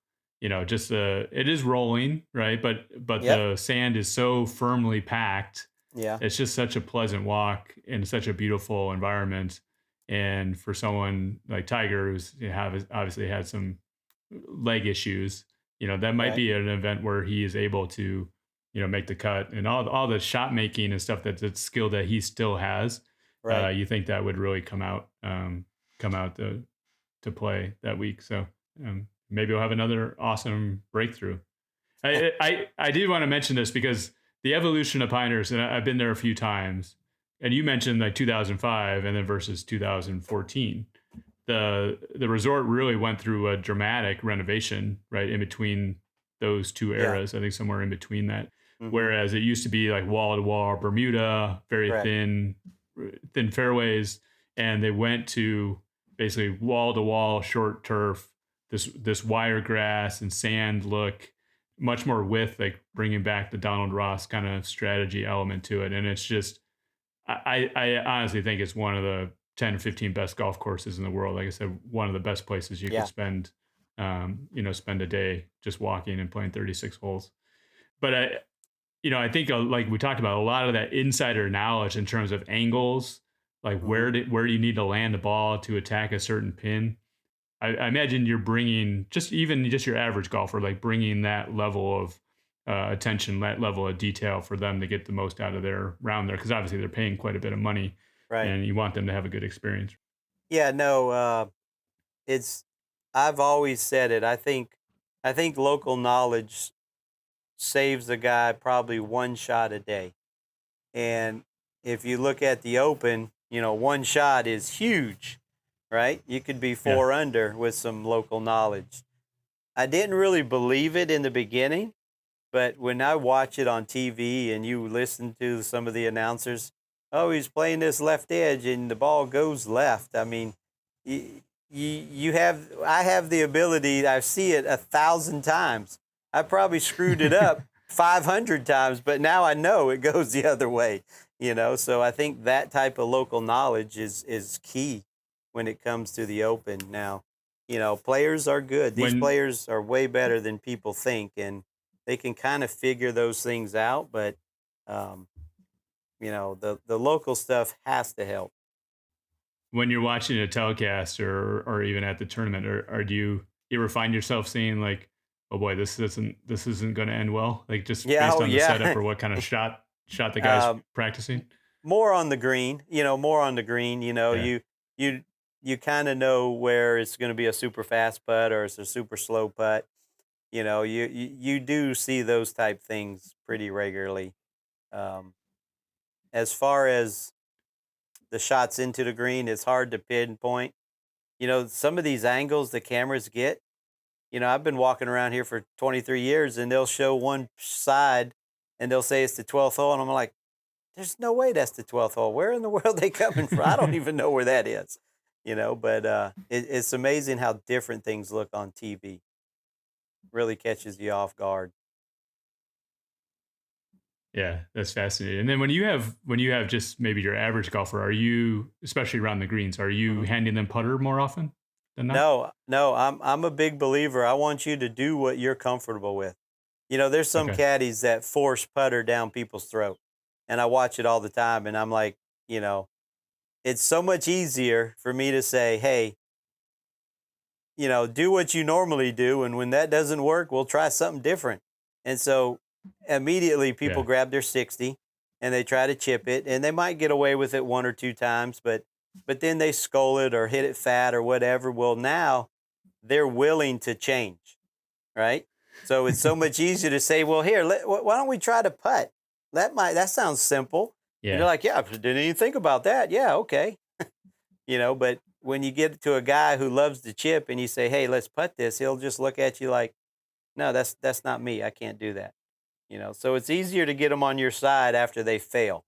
Just it is rolling, right? But yep, the sand is so firmly packed. yeah, It's just such a pleasant walk in such a beautiful environment. And for someone like Tiger, who's obviously had some leg issues, that might right, be an event where he is able to, make the cut, and all the shot making and stuff, that skill that he still has. right. You think that would really come out to play that week. So maybe we'll have another awesome breakthrough. I did want to mention this because the evolution of Pinehurst, and I've been there a few times, and you mentioned like 2005 and then versus 2014. The resort really went through a dramatic renovation, right, in between those two Yeah, eras. I think somewhere in between that. hmm, Whereas it used to be like wall to wall Bermuda, very correct. thin fairways, and they went to basically wall to wall short turf, this wiregrass and sand look, much more width, like bringing back the Donald Ross kind of strategy element to it. And it's just, I honestly think it's one of the 10 or 15 best golf courses in the world. Like I said, one of the best places you could Yeah, spend a day just walking and playing 36 holes. But I think like we talked about, a lot of that insider knowledge in terms of angles, like hmm, where do you need to land the ball to attack a certain pin. I imagine you're bringing just your average golfer, like bringing that level of attention, that level of detail for them to get the most out of their round there, because obviously they're paying quite a bit of money, right. and you want them to have a good experience. Yeah, no, it's. I've always said it. I think local knowledge saves a guy probably one shot a day. And if you look at the Open, one shot is huge, right? You could be Yeah, 4 under with some local knowledge. I didn't really believe it in the beginning, but when I watch it on TV and you listen to some of the announcers, oh, he's playing this left edge and the ball goes left. I mean, I have the ability, I see it 1,000 times. I probably screwed it up 500 times, but now I know it goes the other way. So I think that type of local knowledge is key when it comes to the Open. Now, players are good. These when players are way better than people think, and they can kind of figure those things out, but um, the local stuff has to help. when you're watching a telecast, or even at the tournament, or do you ever find yourself saying like, oh boy, this isn't going to end well, like just Yeah, based oh on the setup yeah. or what kind of shot the guy's um, practicing? More on the green, more on the green. Yeah. You kind of know where it's going to be a super fast putt or it's a super slow putt. You do see those type things pretty regularly. Um, as far as the shots into the green, it's hard to pinpoint. Some of these angles the cameras get. I've been walking around here for 23 years, and they'll show one side, and they'll say it's the 12th hole, and I'm like, there's no way that's the 12th hole. Where in the world are they coming from? I don't even know where that is. But it's amazing how different things look on TV. Really catches you off guard. Yeah, that's fascinating. And then when you have just maybe your average golfer, are you, especially around the greens, are you Mhm. handing them putter more often than not? No, no, I'm a big believer. I want you to do what you're comfortable with. There's some Okay. caddies that force putter down people's throat, and I watch it all the time. And I'm like, you know, it's so much easier for me to say, hey, do what you normally do, and when that doesn't work, we'll try something different. And so immediately people Yeah. grab their 60 and they try to chip it, and they might get away with it 1 or 2 times, but then they skull it or hit it fat or whatever. Well, now they're willing to change, right? So it's so much easier to say, well, here, why don't we try to putt? That sounds simple. Yeah. And you're like, yeah, I didn't even think about that. Yeah, okay. But when you get to a guy who loves to chip and you say, hey, let's putt this, he'll just look at you like, no, that's not me. I can't do that. So it's easier to get them on your side after they fail.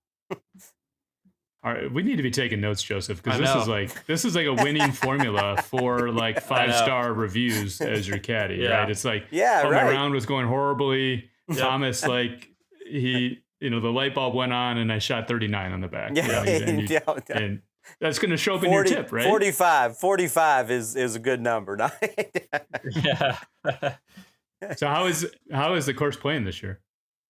All right, we need to be taking notes, Joseph, because I know. this is like a winning formula for like 5-star reviews as your caddy, Yeah. right? It's like, Yeah, my right. round was going horribly. Thomas, like the light bulb went on and I shot 39 on the back. Yeah. And that's going to show up in your tip, right? 45 is a good number. Yeah. So how is the course playing this year?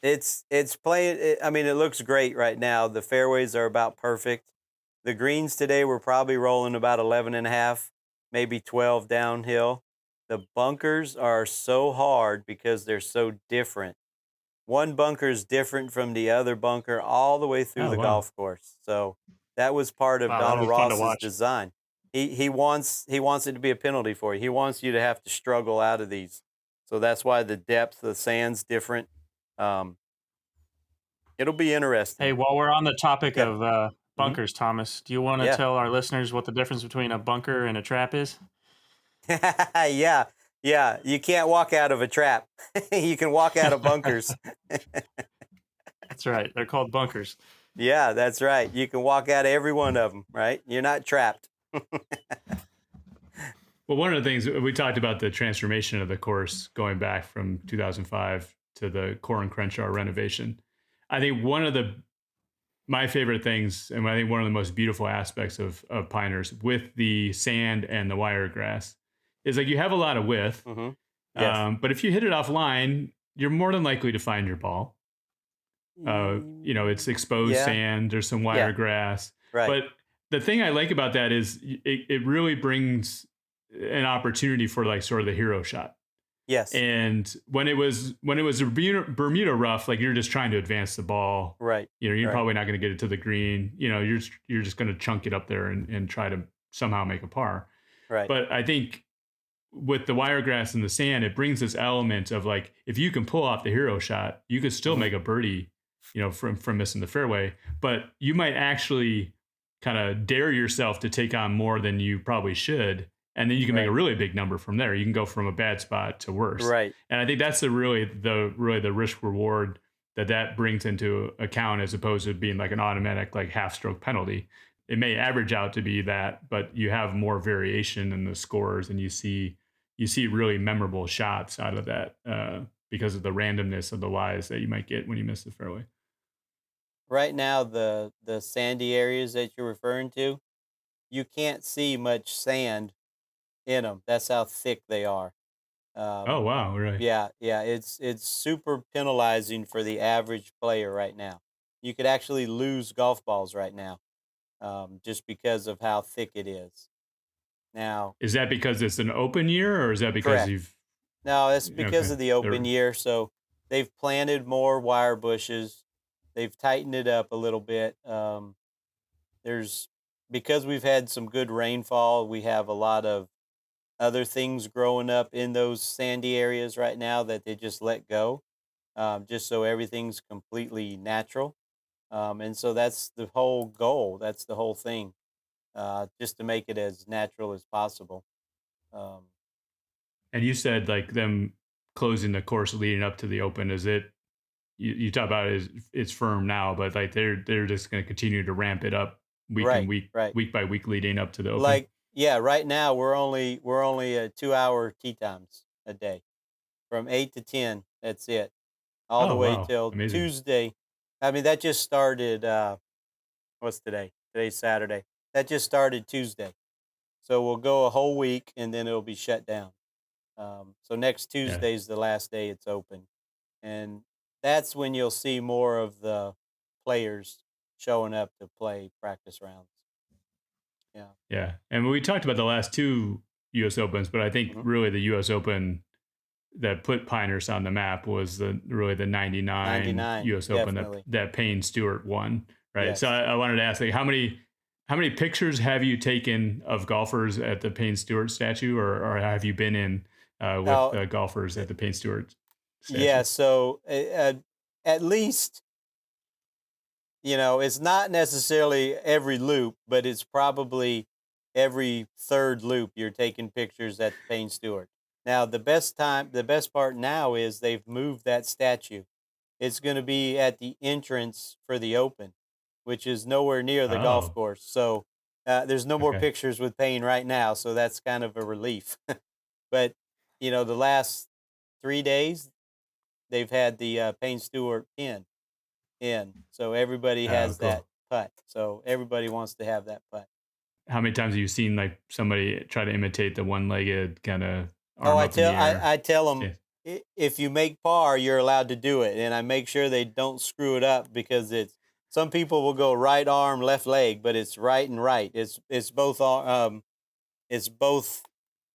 It's playing. I mean, it looks great right now. The fairways are about perfect. The greens today were probably rolling about 11.5, maybe 12 downhill. The bunkers are so hard because they're so different. One bunker is different from the other bunker all the way through the golf course. So that was part of Donald Ross's design. He wants it to be a penalty for you. He wants you to have to struggle out of these. So that's why the depth of the sand's different. It'll be interesting. Hey, while we're on the topic of bunkers, Thomas, do you want to tell our listeners what the difference between a bunker and a trap is? Yeah. You can't walk out of a trap. You can walk out of bunkers. That's right. They're called bunkers. Yeah, that's right. You can walk out of every one of them, right? You're not trapped. Well, one of the things we talked about, the transformation of the course going back from 2005 to the Corin Crenshaw renovation. I think one of my favorite things, and I think one of the most beautiful aspects of Pinehurst with the sand and the wiregrass is like you have a lot of width, Yes. but if you hit it offline, you're more than likely to find your ball. It's exposed sand, there's some wiregrass. Right. But the thing I like about that is it really brings an opportunity for like sort of the hero shot. Yes. And when it was a Bermuda rough, like you're just trying to advance the ball. Right. You're probably not going to get it to the green. You're just going to chunk it up there and try to somehow make a par. Right. But I think with the wiregrass and the sand, it brings this element of like, if you can pull off the hero shot, you could still make a birdie, from missing the fairway, but you might actually kind of dare yourself to take on more than you probably should. And then you can make a really big number from there. You can go from a bad spot to worse. Right. And I think that's the risk reward that brings into account, as opposed to being like an automatic, like half stroke penalty. It may average out to be that, but you have more variation in the scores, and you see really memorable shots out of that because of the randomness of the lies that you might get when you miss the fairway. Right now, the sandy areas that you're referring to, you can't see much sand in them. That's how thick they are. Oh wow! Right. Yeah. It's super penalizing for the average player right now. You could actually lose golf balls right now, just because of how thick it is. Now, is that because it's an open year, or is that because correct. No, it's because of the open year. So they've planted more wire bushes. They've tightened it up a little bit. Because we've had some good rainfall, we have a lot of other things growing up in those sandy areas right now that they just let go, just so everything's completely natural. And so that's the whole goal. That's the whole thing, just to make it as natural as possible. And you said like them closing the course leading up to the Open. Is it? You talk about it's firm now, but like they're just going to continue to ramp it up week by week leading up to the Open. Like, yeah, right now we're only at 2-hour tee times a day, from 8 to 10. That's it, all the way till Tuesday. I mean, that just started. What's today? Today's Saturday. That just started Tuesday, so we'll go a whole week and then it'll be shut down. So next Tuesday's the last day it's open, and that's when you'll see more of the players showing up to play practice rounds. Yeah. And we talked about the last two U.S. Opens, but I think really the U.S. Open that put Pinehurst on the map was really the 99 99, U.S. Open definitely. that Payne Stewart won, right? So Yes. I wanted to ask, like, how many pictures have you taken of golfers at the Payne Stewart statue, or have you been in with Oh, golfers at the Payne Stewart yeah. statue? So at least, it's not necessarily every loop, but it's probably every third loop you're taking pictures at the Payne Stewart. Now, the best part now is they've moved that statue. It's going to be at the entrance for the Open, which is nowhere near the golf Oh, course. So there's no more okay. pictures with Payne right now. So that's kind of a relief. But, the last 3 days, they've had the Payne Stewart pin in. So everybody Oh, has that cool. putt. So everybody wants to have that putt. How many times have you seen like somebody try to imitate the one-legged kind of Oh, arm up in the air? I tell them, Yeah. if you make par, you're allowed to do it, and I make sure they don't screw it up because some people will go right arm, left leg, but it's right and right. It's both it's both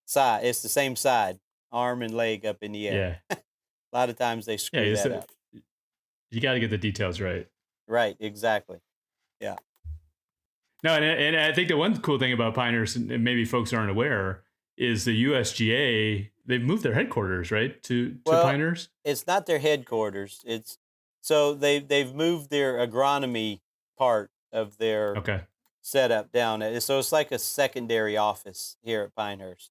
side. It's the same side, arm and leg up in the air. Yeah. A lot of times they Yeah. screw that up. You got to get the details right. Right, exactly. Yeah. No, and I think the one cool thing about Pinehurst, and maybe folks aren't aware, is the USGA. They've moved their headquarters right to Well, Pinehurst. it's not their headquarters. So they've moved their agronomy part of their Okay. setup down at. So it's like a secondary office here at Pinehurst,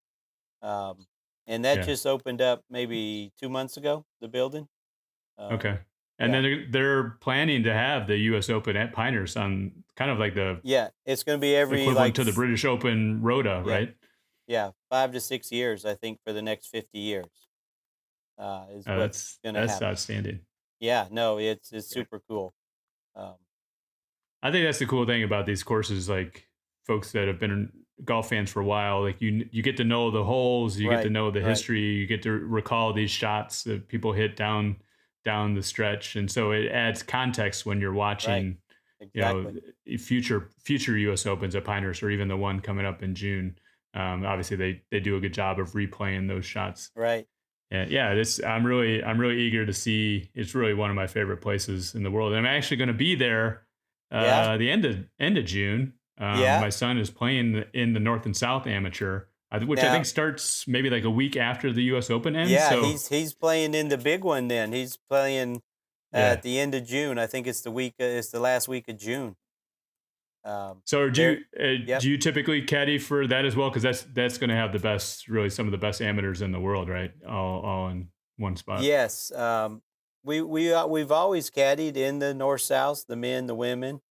and that Yeah. just opened up maybe 2 months ago. The building. Okay. And Yeah. then they're planning to have the U.S. Open at Pinehurst on kind of like the Yeah, it's going to be every equivalent to the British Open Rhoda, yeah, right? yeah, 5 to 6 years, I think, for the next 50 years is what's going to That's happen. outstanding. Yeah, no, it's Yeah. super cool. Um, I think that's the cool thing about these courses, like folks that have been golf fans for a while. Like you get to know the holes, you get to right, know the right. history, you get to recall these shots that people hit down the stretch, and so it adds context when you're watching, Exactly. future U.S. Opens at Pinehurst or even the one coming up in June. Obviously, they do a good job of replaying those shots. Right. And yeah, I'm really eager to see. It's really one of my favorite places in the world. And I'm actually going to be there Yeah. the end of June. Yeah. My son is playing in the North and South Amateur, which I Now, think starts maybe like a week after the U.S. Open ends. yeah, So he's playing in the big one. Then he's playing yeah. at the end of June. I think it's the week. It's the last week of June. So There. Yep. do you typically caddy for that as well? Because that's going to have really some of the best amateurs in the world, right? All in one spot. Yes. We've always caddied in the North South, the men, the women.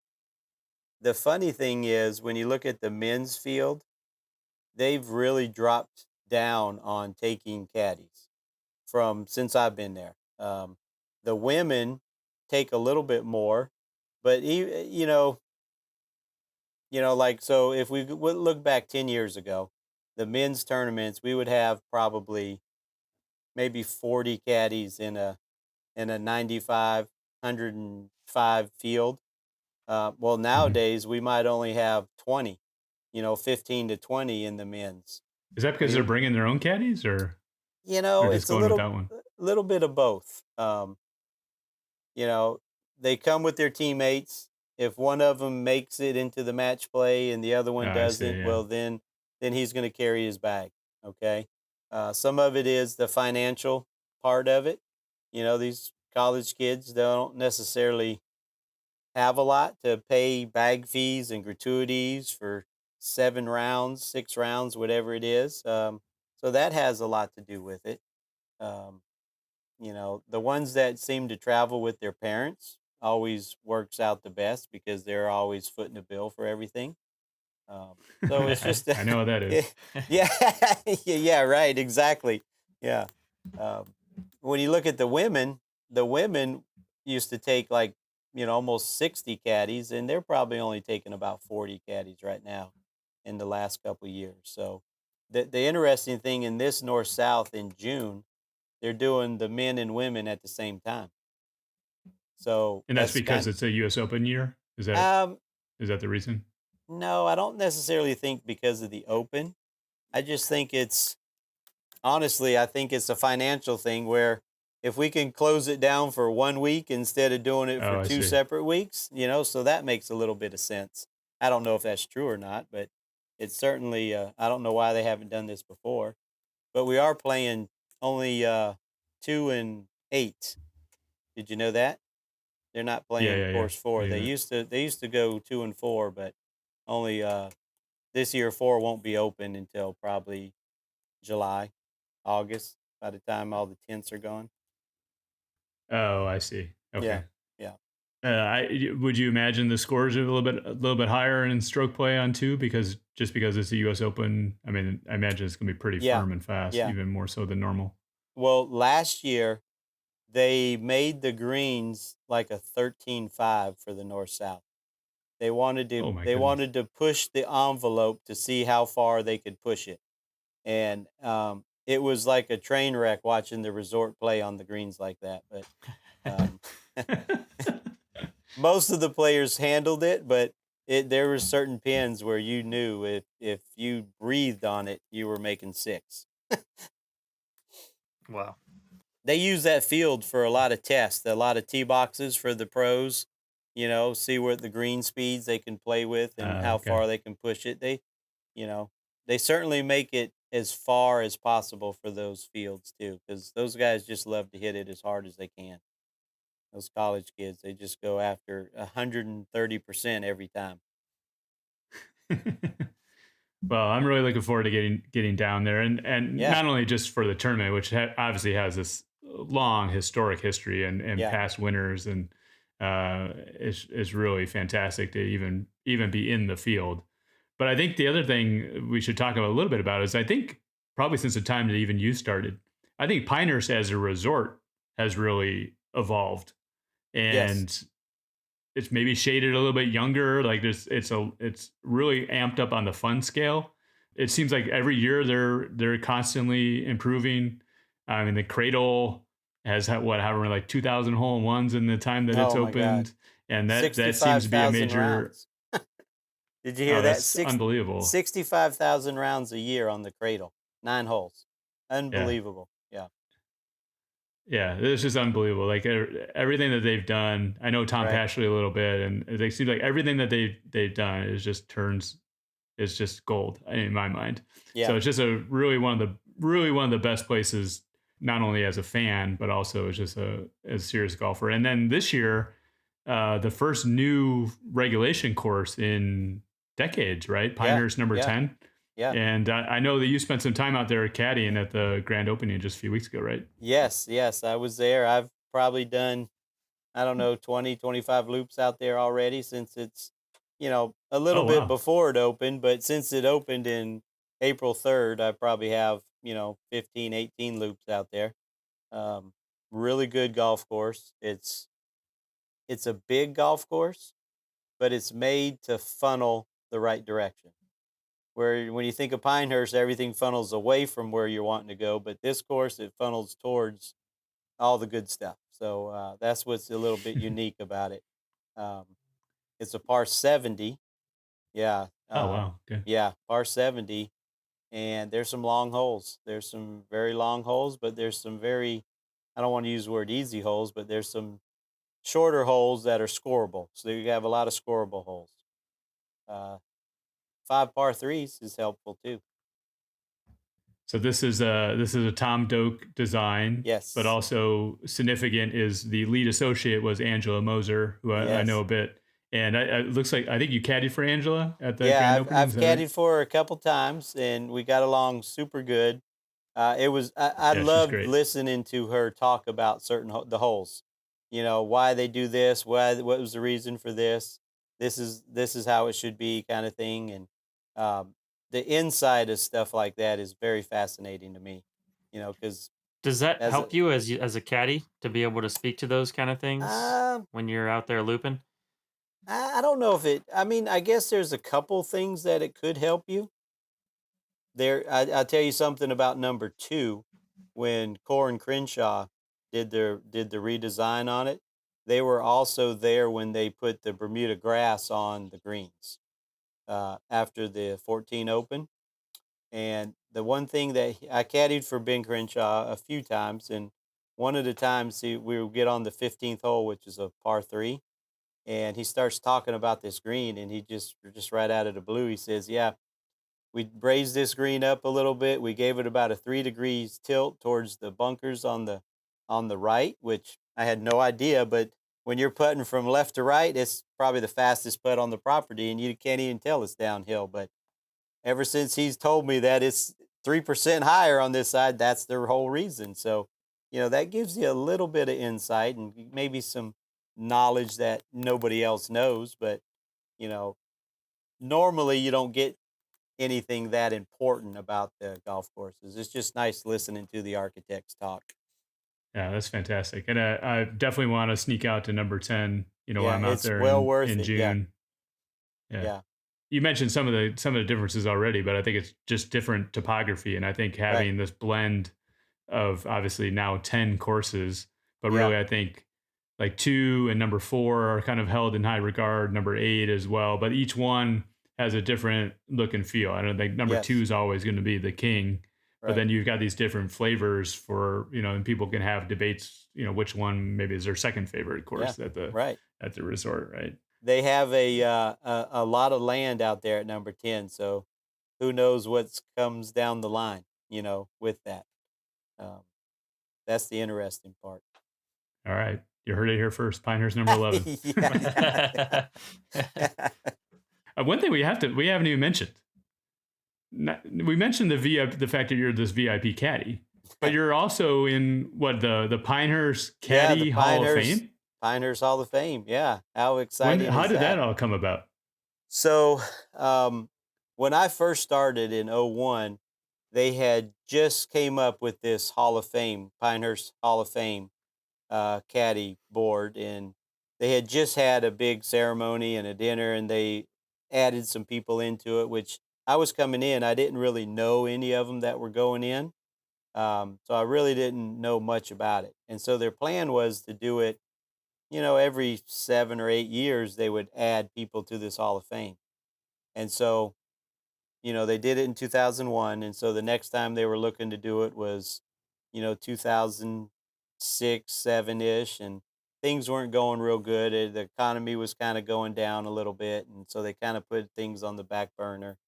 The funny thing is, when you look at the men's field, they've really dropped down on taking caddies from since I've been there. The women take a little bit more, but like, so if we would look back 10 years ago, the men's tournaments, we would have probably maybe 40 caddies in a 95, 105 field. Well, Mhm. nowadays we might only have 20, 15 to 20 in the men's. Is that because they're bringing their own caddies, or just It's a going without one? little bit of both. You know, they come with their teammates. If one of them makes it into the match play and the other one I see. doesn't, Yeah. well, then he's going to carry his bag. Okay. Some of it is the financial part of it. These college kids, they don't necessarily have a lot to pay bag fees and gratuities for 7 rounds, 6 rounds, whatever it is. So that has a lot to do with it. Um, the ones that seem to travel with their parents always works out the best because they're always footing the bill for everything. Um, so it's just, I know what that yeah, is. yeah, yeah, right, exactly. Yeah. Um, when you look at the women used to take like, almost 60 caddies, and they're probably only taking about 40 caddies right now in the last couple of years. So the interesting thing in this North South in June, they're doing the men and women at the same time. So And that's that's because kind it's a U.S. Open year. um Is that the reason? no, I don't necessarily think because of the open. I just think it's Honestly, I think it's a financial thing where if we can close it down for 1 week instead of doing it for Oh, I two see. separate weeks, so that makes a little bit of sense. I don't know if that's true or not, but it's certainly, I don't know why they haven't done this before, but we are playing only 2 and 8. Did you know that? They're not Yeah, playing yeah, yeah. course four. I knew They that. used to they used to go 2 and 4, but only this year 4 won't be open until probably July, August, by the time all the tents are gone. Oh, I see. Yeah, Okay. yeah, Would you imagine the scores are a little bit higher in stroke play on two because it's a U.S. Open? I mean, I imagine it's gonna be pretty yeah, firm and fast, yeah. even more so than normal. Well, last year they made the greens like a 13-5 for the north south. They wanted to Oh my they goodness. wanted to push the envelope to see how far they could push it. And it was like a train wreck watching the resort play on the greens like that. But um, most of the players handled it, but there were certain pins where you knew if you breathed on it, you were making six. Wow. They use that field for a lot of tests, a lot of tee boxes for the pros. See what the green speeds they can play with and how Okay. far they can push it. You know, they certainly make it as far as possible for those fields too, because those guys just love to hit it as hard as they can. Those college kids, they just go after 130% every time. Well, I'm really looking forward to getting down there, and Yeah, not only just for the tournament, which obviously has this long historic history and yeah, past winners, and is really fantastic to even be in the field. But I think the other thing we should talk about a little bit about is I think probably since the time that even you started, I think Pinehurst as a resort has really evolved, yes. and it's maybe shaded a little bit younger. Like it's really amped up on the fun scale. It seems like every year they're constantly improving. I mean, the Cradle has had what, however, like 2,000 hole in ones in the time that it's Oh my God, opened, and that seems to be a 65,000 major. rounds. Did you hear Oh, that? that's unbelievable. 65,000 rounds a year on the Cradle, 9 holes. Yeah, Unbelievable. Yeah, yeah, it's just unbelievable. Like everything that they've done. I know Tom right. Pashley a little bit, and it seems like everything that they've done is just turns is just gold in my mind. Yeah, So it's just really one of the best places, not only as a fan, but also as just a serious golfer. And then this year, the first new regulation course in decades, right? yeah, Pinehurst number yeah, 10. yeah. And I know that you spent some time out there caddying at the grand opening just a few weeks ago, right? Yes, yes, I was there. I've probably done, I don't know, 20, 25 loops out there already since it's, a little Oh, bit wow. before it opened, but since it opened in April 3rd, I probably have, 15, 18 loops out there. Um, really good golf course. It's a big golf course, but it's made to funnel the right direction. Where when you think of Pinehurst, everything funnels away from where you're wanting to go, but this course it funnels towards all the good stuff. So that's what's a little bit unique about it. Um, it's a par 70. Yeah. Oh, wow. Okay. Yeah. Par 70. And there's some long holes. There's some very long holes, but there's some very, I don't want to use the word easy holes, but there's some shorter holes that are scoreable. So you have a lot of scoreable holes. Uh, 5 par 3s is helpful too. So this is a Tom Doak design, but Yes. also significant is the lead associate was Angela Moser, who I know Yes. a bit. And it looks like I think you caddied for Angela at the Yeah, grand I've opening. Is I've that right? caddied for her a couple times, and we got along super good. It was I Yeah, she's loved great. listening to her talk about the holes. Why they do this, what was the reason for this. This is how it should be, kind of thing. And um, the inside of stuff like that is very fascinating to me. Because Does that as a help you as a caddy to be able to speak to those kind of things uh, when you're out there looping? I don't know if it. I mean, I guess there's a couple things that it could help you. I'll tell you something about number two. When Core and Crenshaw did the redesign on it, they were also there when they put the Bermuda grass on the greens after the 14 Open, and the one thing that I caddied for Ben Crenshaw a few times, and one of the times we would get on the 15th hole, which is a par three, and he starts talking about this green, and he just right out of the blue, he says, "Yeah, we raised this green up a little bit. We gave it about a 3 degrees tilt towards the bunkers on the right," which I had no idea. But when you're putting from left to right, it's probably the fastest putt on the property, and you can't even tell it's downhill. But ever since he's told me that it's 3% higher on this side, that's the whole reason. So, that gives you a little bit of insight and maybe some knowledge that nobody else knows. But, you know, normally you don't get anything that important about the golf courses. It's just nice listening to the architects talk. Yeah, that's fantastic. And I definitely want to sneak out to number 10, while Yeah, I'm out it's there well in, worth in it. Yeah, June. Yeah. yeah, You mentioned some of the differences already, but I think it's just different topography. And I think right. having this blend of obviously now 10 courses, but Yeah, really I think like 2 and number 4 are kind of held in high regard, number 8 as well, but each one has a different look and feel. I don't think number 2 yes, is always going to be the king, but right. then you've got these different flavors for, and people can have debates, which one maybe is their second favorite Yeah, course at the right. resort, right? They have a lot of land out there at number 10, so who knows what comes down the line, with that. Um, that's the interesting part. All right. You heard it here first. Pinehurst number 11. Yeah. One thing we haven't even mentioned. We mentioned the fact that you're this VIP caddy, but you're also in what the Pinehurst Yeah, the Caddy Hall of Fame. Pinehurst Hall of Fame. Yeah, how exciting How is did that that? all come about? So, when I first started in '01, they had just came up with this Hall of Fame, Pinehurst Hall of Fame caddy board, and they had just had a big ceremony and a dinner, and they added some people into it. Which I was coming in, I didn't really know any of them that were going in, so I really didn't know much about it. And so their plan was to do it, every 7 or 8 years they would add people to this Hall of Fame. And so, they did it in 2001, and so the next time they were looking to do it was, 2006, 7-ish, and things weren't going real good. The economy was kind of going down a little bit, and so they kind of put things on the back burner.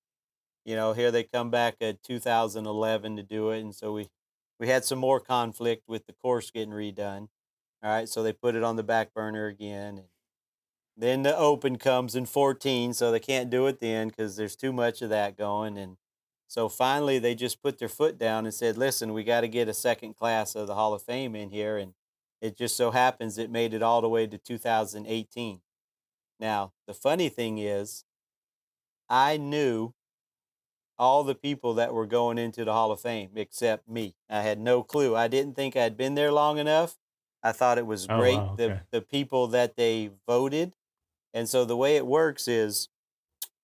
Here they come back at 2011 to do it, and so we had some more conflict with the course getting redone. All right, so they put it on the back burner again, and then the Open comes in 14, so they can't do it then because there's too much of that going. And so finally, they just put their foot down and said, "Listen, we got to get a second class of the Hall of Fame in here." And it just so happens it made it all the way to 2018. Now, the funny thing is, I knew all the people that were going into the Hall of Fame except me. I had no clue. I didn't think I'd been there long enough. I thought it was Oh great, wow, the okay. the people that they voted. And so the way it works is,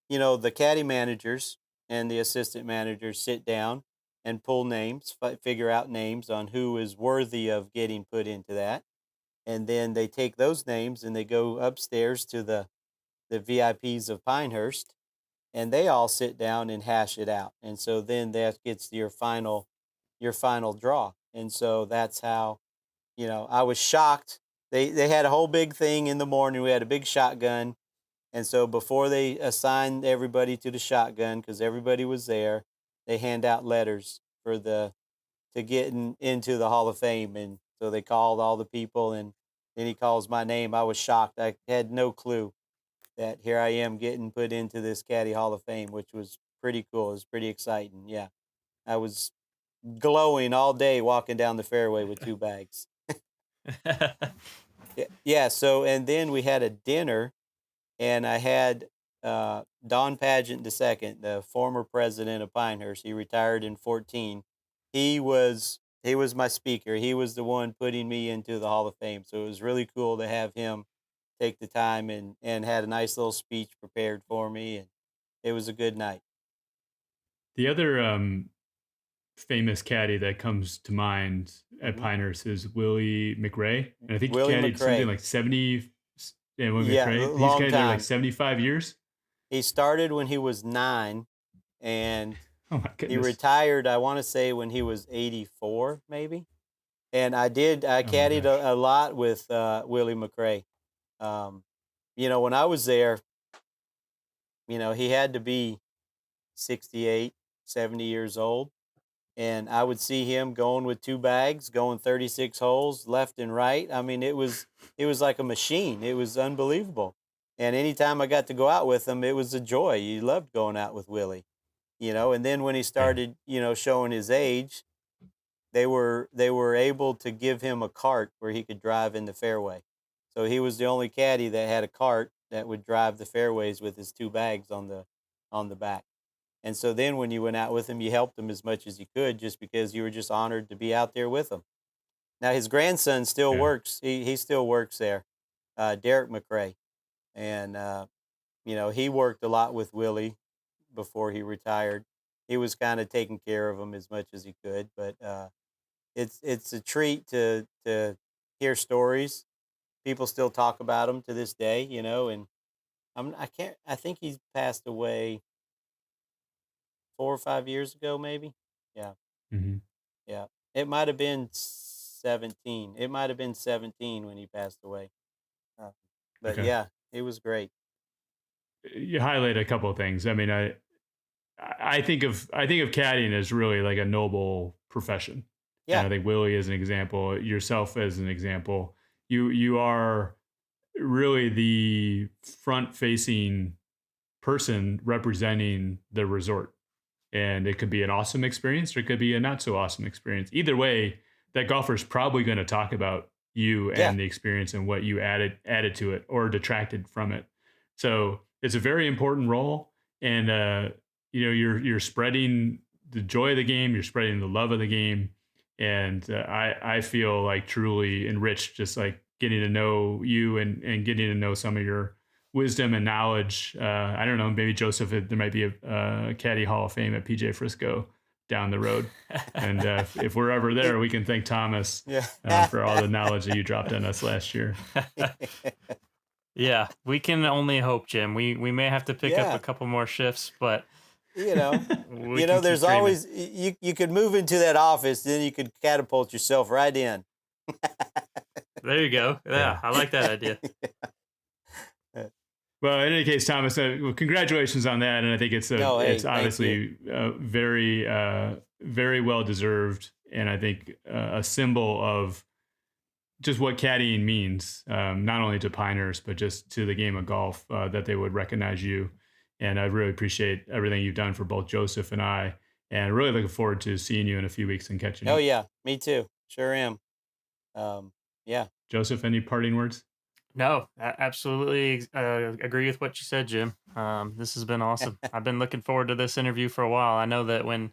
the caddy managers and the assistant managers sit down and pull names, figure out names on who is worthy of getting put into that. And then they take those names and they go upstairs to the VIPs of Pinehurst, and they all sit down and hash it out. And so then that gets your final draw. And so that's how, I was shocked. They had a whole big thing in the morning. We had a big shotgun, and so before they assigned everybody to the shotgun, because everybody was there, they hand out letters to get into the Hall of Fame. And so they called all the people, and then he calls my name. I was shocked. I had no clue that here I am getting put into this Caddy Hall of Fame, which was pretty cool. It was pretty exciting. Yeah. I was glowing all day walking down the fairway with 2 bags. Yeah. Yeah. So, and then we had a dinner, and I had Don Pageant II, the former president of Pinehurst. He retired in 14. He was my speaker. He was the one putting me into the Hall of Fame. So it was really cool to have him take the time and had a nice little speech prepared for me, and it was a good night. The other famous caddy that comes to mind at Hmm. Pinehurst is Willie McRae, and I think he Willie caddied something McRae. like 70. Yeah, Willie Yeah, McRae. He's long caddied there like time. 75 years. He started when he was 9, and Oh my He goodness. retired, I want to say, when he was 84, maybe. And I Oh my caddied gosh. a lot with Willie McRae. Um, when I was there, he had to be 68, 70 years old. And I would see him going with two bags, going 36 holes left and right. I mean, it was like a machine. It was unbelievable. And anytime I got to go out with him, it was a joy. You loved going out with Willie, and then when he Yeah. started, showing his age, they were able to give him a cart where he could drive in the fairway. So he was the only caddy that had a cart that would drive the fairways with his two bags on the back. And so then when you went out with him, you helped him as much as you could, just because you were just honored to be out there with him. Now his grandson still Yeah. works. He still works there, Derek McRae, and he worked a lot with Willie before he retired. He was kind of taking care of him as much as he could, but it's a treat to hear stories. People still talk about him to this day, and I think he's passed away 4 or 5 years ago, maybe. Yeah, Hmm. yeah. It might have been 17. It might have been 17 when he passed away. Uh, but Okay. yeah, it was great. You highlight a couple of things. I mean, I think of caddying as really like a noble profession, and Yeah, I think Willie is an example. Yourself as an example. You are really the front facing person representing the resort, and it could be an awesome experience or it could be a not so awesome experience. Either way, that golfer is probably going to talk about you yeah, and the experience and what you added to it or detracted from it. So it's a very important role, and you're spreading the joy of the game, you're spreading the love of the game, and I feel like truly enriched just like getting to know you and getting to know some of your wisdom and knowledge. I don't know, maybe Joseph, there might be a caddy Hall of Fame at PJ Frisco down the road. And if we're ever it, there, we can thank Thomas yeah. for all the knowledge that you dropped on us last year. Yeah, we can only hope, Jim. We may have to pick up a Yeah, couple more shifts, but you know, we can keep there's dreaming. always you could move into that office, then you could catapult yourself right in. There you go. Yeah, Yeah. I like that idea. Well, in any case, Thomas, well, congratulations on that, and I think No, hey, it's thank you. obviously very well deserved, and I think a symbol of just what caddying means, not only to Pinehurst but just to the game of golf, that they would recognize you. And I really appreciate everything you've done for both Joseph and I, and really looking forward to seeing you in a few weeks and catching Oh up. yeah, me too. Sure am. Yeah. Joseph, any parting words? No, absolutely agree with what you said, Jim. This has been awesome. I've been looking forward to this interview for a while. I know that when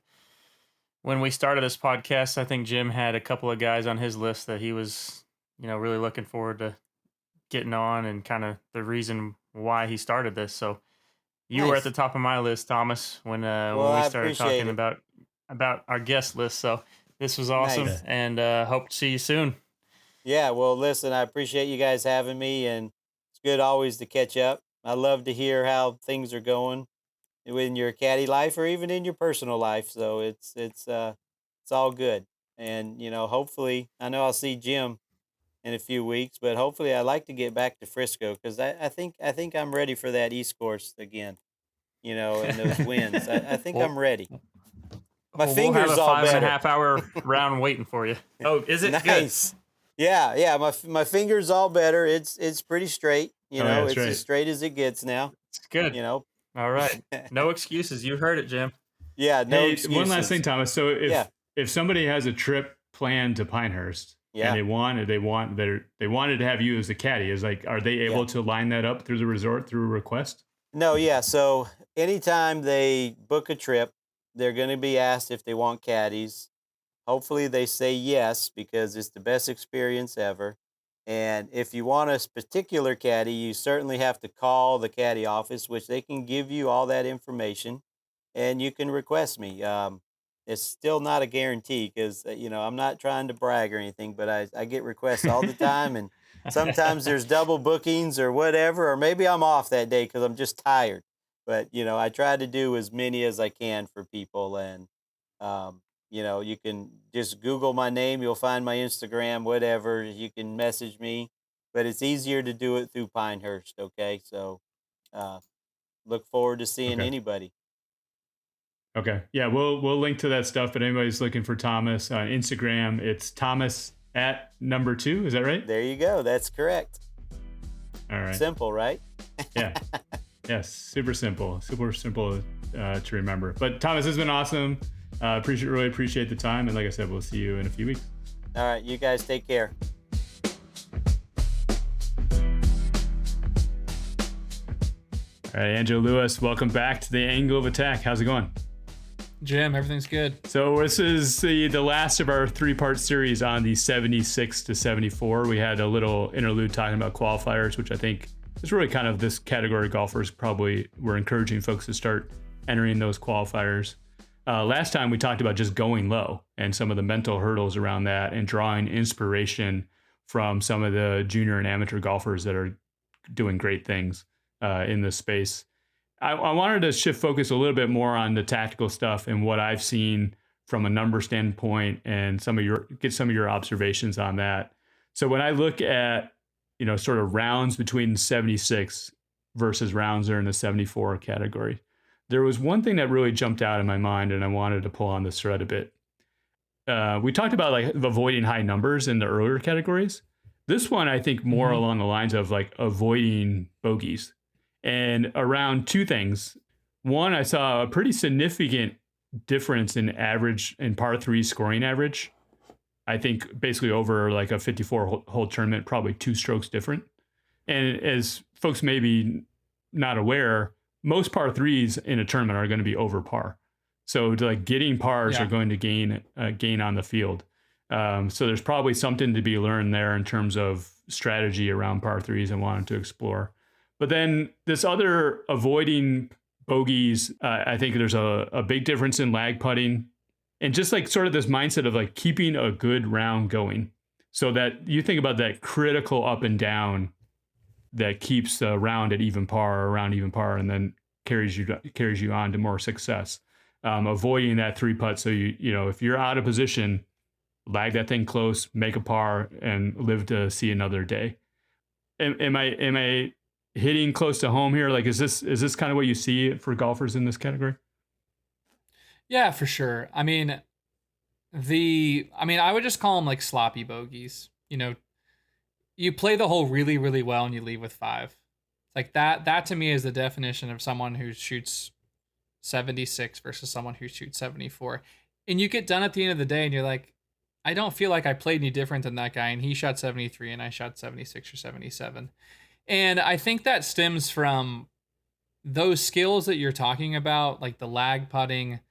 we started this podcast, I think Jim had a couple of guys on his list that he was, really looking forward to getting on, and kind of the reason why he started this. So you were at the Nice. top of my list, Thomas, when Well, we I started appreciate talking it. about our guest list. So this was awesome, Yeah. Nice. and hope to see you soon. Yeah, well, listen, I appreciate you guys having me, and it's good always to catch up. I love to hear how things are going in your caddy life or even in your personal life. So it's all good. And hopefully, I know I'll see Jim in a few weeks, but hopefully I'd like to get back to Frisco, because I think I'm ready for that East Course again, and those wins. I think Well, I'm ready. My we'll have a finger's all five and a better. half hour round waiting for you. Oh, is it good? Nice. Yeah, yeah. My finger's all better. It's pretty straight. Oh yeah, that's It's as right. straight as it gets now. It's good. You know. All right. No excuses. You heard it, Jim. Yeah, no Hey, one last thing, excuses. Thomas. So Yeah, if somebody has a trip planned to Pinehurst and yeah, they wanted to have you as a caddy, is like, are they yeah. able to line that up through the resort through a request? No, yeah. So anytime they book a trip, they're going to be asked if they want caddies. Hopefully they say yes, because it's the best experience ever. And if you want a particular caddy, you certainly have to call the caddy office, which they can give you all that information, and you can request me. It's still not a guarantee, because I'm not trying to brag or anything, but I get requests all the time, and sometimes there's double bookings or whatever, or maybe I'm off that day because I'm just tired. But, I try to do as many as I can for people. And, you can just Google my name. You'll find my Instagram, whatever. You can message me, but it's easier to do it through Pinehurst. Okay. So, uh, look forward to seeing Okay. anybody. Okay. Yeah, we'll link to that stuff. But anybody's looking for Thomas on Instagram, it's Thomas at number 2. Is that right? There you go. That's correct. All right. Simple, right? Yeah. Yes. Super simple. Super simple to remember. But Thomas, this has been awesome. Really appreciate the time. And like I said, we'll see you in a few weeks. All right. You guys take care. All right, Angelo Lewis, welcome back to the Angle of Attack. How's it going? Jim, everything's good. So this is the last of our 3-part series on the 76 to 74. We had a little interlude talking about qualifiers, which I think is really kind of this category of golfers. Probably we're encouraging folks to start entering those qualifiers. Last time we talked about just going low and some of the mental hurdles around that and drawing inspiration from some of the junior and amateur golfers that are doing great things in this space. I wanted to shift focus a little bit more on the tactical stuff and what I've seen from a number standpoint and get some of your observations on that. So when I look at, sort of rounds between 76 versus rounds that are in the 74 category, there was one thing that really jumped out in my mind and I wanted to pull on this thread a bit. We talked about like avoiding high numbers in the earlier categories. This one, I think more along the lines of like avoiding bogeys. And around 2 things. One, I saw a pretty significant difference in par 3 scoring average. I think basically over like a 54 hole tournament, probably 2 strokes different. And as folks may be not aware, most par 3s in a tournament are going to be over par. So like getting pars are going to gain on the field. So there's probably something to be learned there in terms of strategy around par 3s and wanting to explore. But then this other avoiding bogeys, I think there's a big difference in lag putting and just like sort of this mindset of like keeping a good round going so that you think about that critical up and down that keeps the round at even par or around even par and then carries you on to more success. Avoiding that 3-putt. So if you're out of position, lag that thing close, make a par and live to see another day. Am I hitting close to home here? Like, is this kind of what you see for golfers in this category? Yeah, for sure. I mean, I would just call them like sloppy bogeys. You play the hole really, really well and you leave with 5. Like that to me is the definition of someone who shoots 76 versus someone who shoots 74. And you get done at the end of the day and you're like, I don't feel like I played any different than that guy. And he shot 73 and I shot 76 or 77. And I think that stems from those skills that you're talking about, like the lag putting.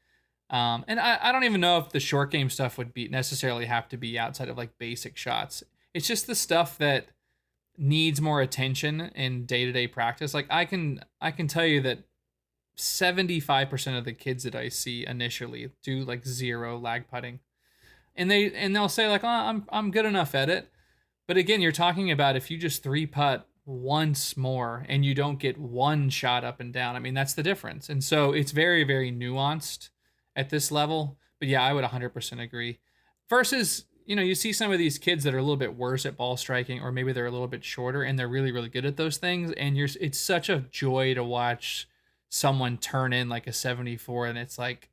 And I don't even know if the short game stuff would necessarily have to be outside of like basic shots. It's just the stuff that needs more attention in day-to-day practice. Like I can tell you that 75% of the kids that I see initially do like 0 lag putting. And they'll say like, "Oh, I'm good enough at it." But again, you're talking about if you just 3-putt once more and you don't get 1 shot up and down. I mean, that's the difference. And so it's very, very nuanced at this level. But yeah, I would 100% agree. Versus, you see some of these kids that are a little bit worse at ball striking, or maybe they're a little bit shorter and they're really, really good at those things. And it's such a joy to watch someone turn in like a 74 and it's like,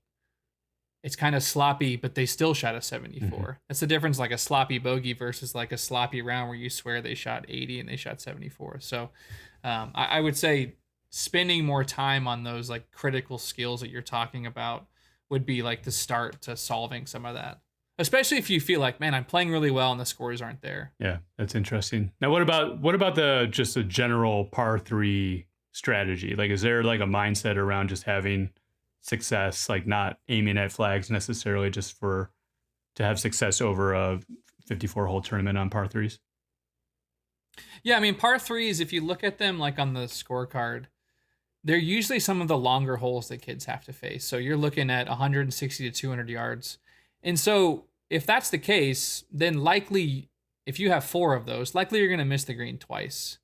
it's kind of sloppy, but they still shot a 74. Mm-hmm. That's the difference, like a sloppy bogey versus like a sloppy round where you swear they shot 80 and they shot 74. So I would say spending more time on those like critical skills that you're talking about would be like the start to solving some of that. Especially if you feel like, man, I'm playing really well and the scores aren't there. Yeah, that's interesting. Now, what about just a general par 3 strategy? Like, is there like a mindset around just having success, like not aiming at flags necessarily, just to have success over a 54 hole tournament on par 3s? Yeah, I mean, par 3s, if you look at them like on the scorecard, they're usually some of the longer holes that kids have to face. So you're looking at 160 to 200 yards. And so if that's the case, then likely if you have 4 of those, likely you're going to miss the green twice.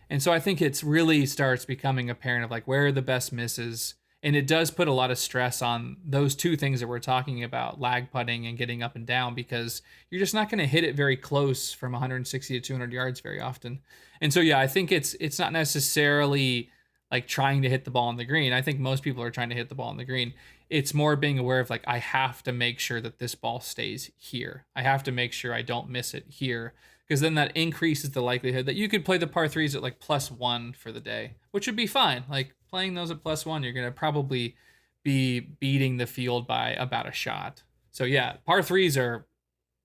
And so I think it's really starts becoming apparent of like where are the best misses. And it does put a lot of stress on those two things that we're talking about, lag putting and getting up and down, because you're just not going to hit it very close from 160 to 200 yards very often. And so, yeah, I think it's not necessarily like trying to hit the ball on the green. I think most people are trying to hit the ball on the green. It's more being aware of like, I have to make sure that this ball stays here. I have to make sure I don't miss it here, because then that increases the likelihood that you could play the par threes at like +1 for the day, which would be fine. Like playing those at +1, you're going to probably be beating the field by about a shot. So yeah, par threes are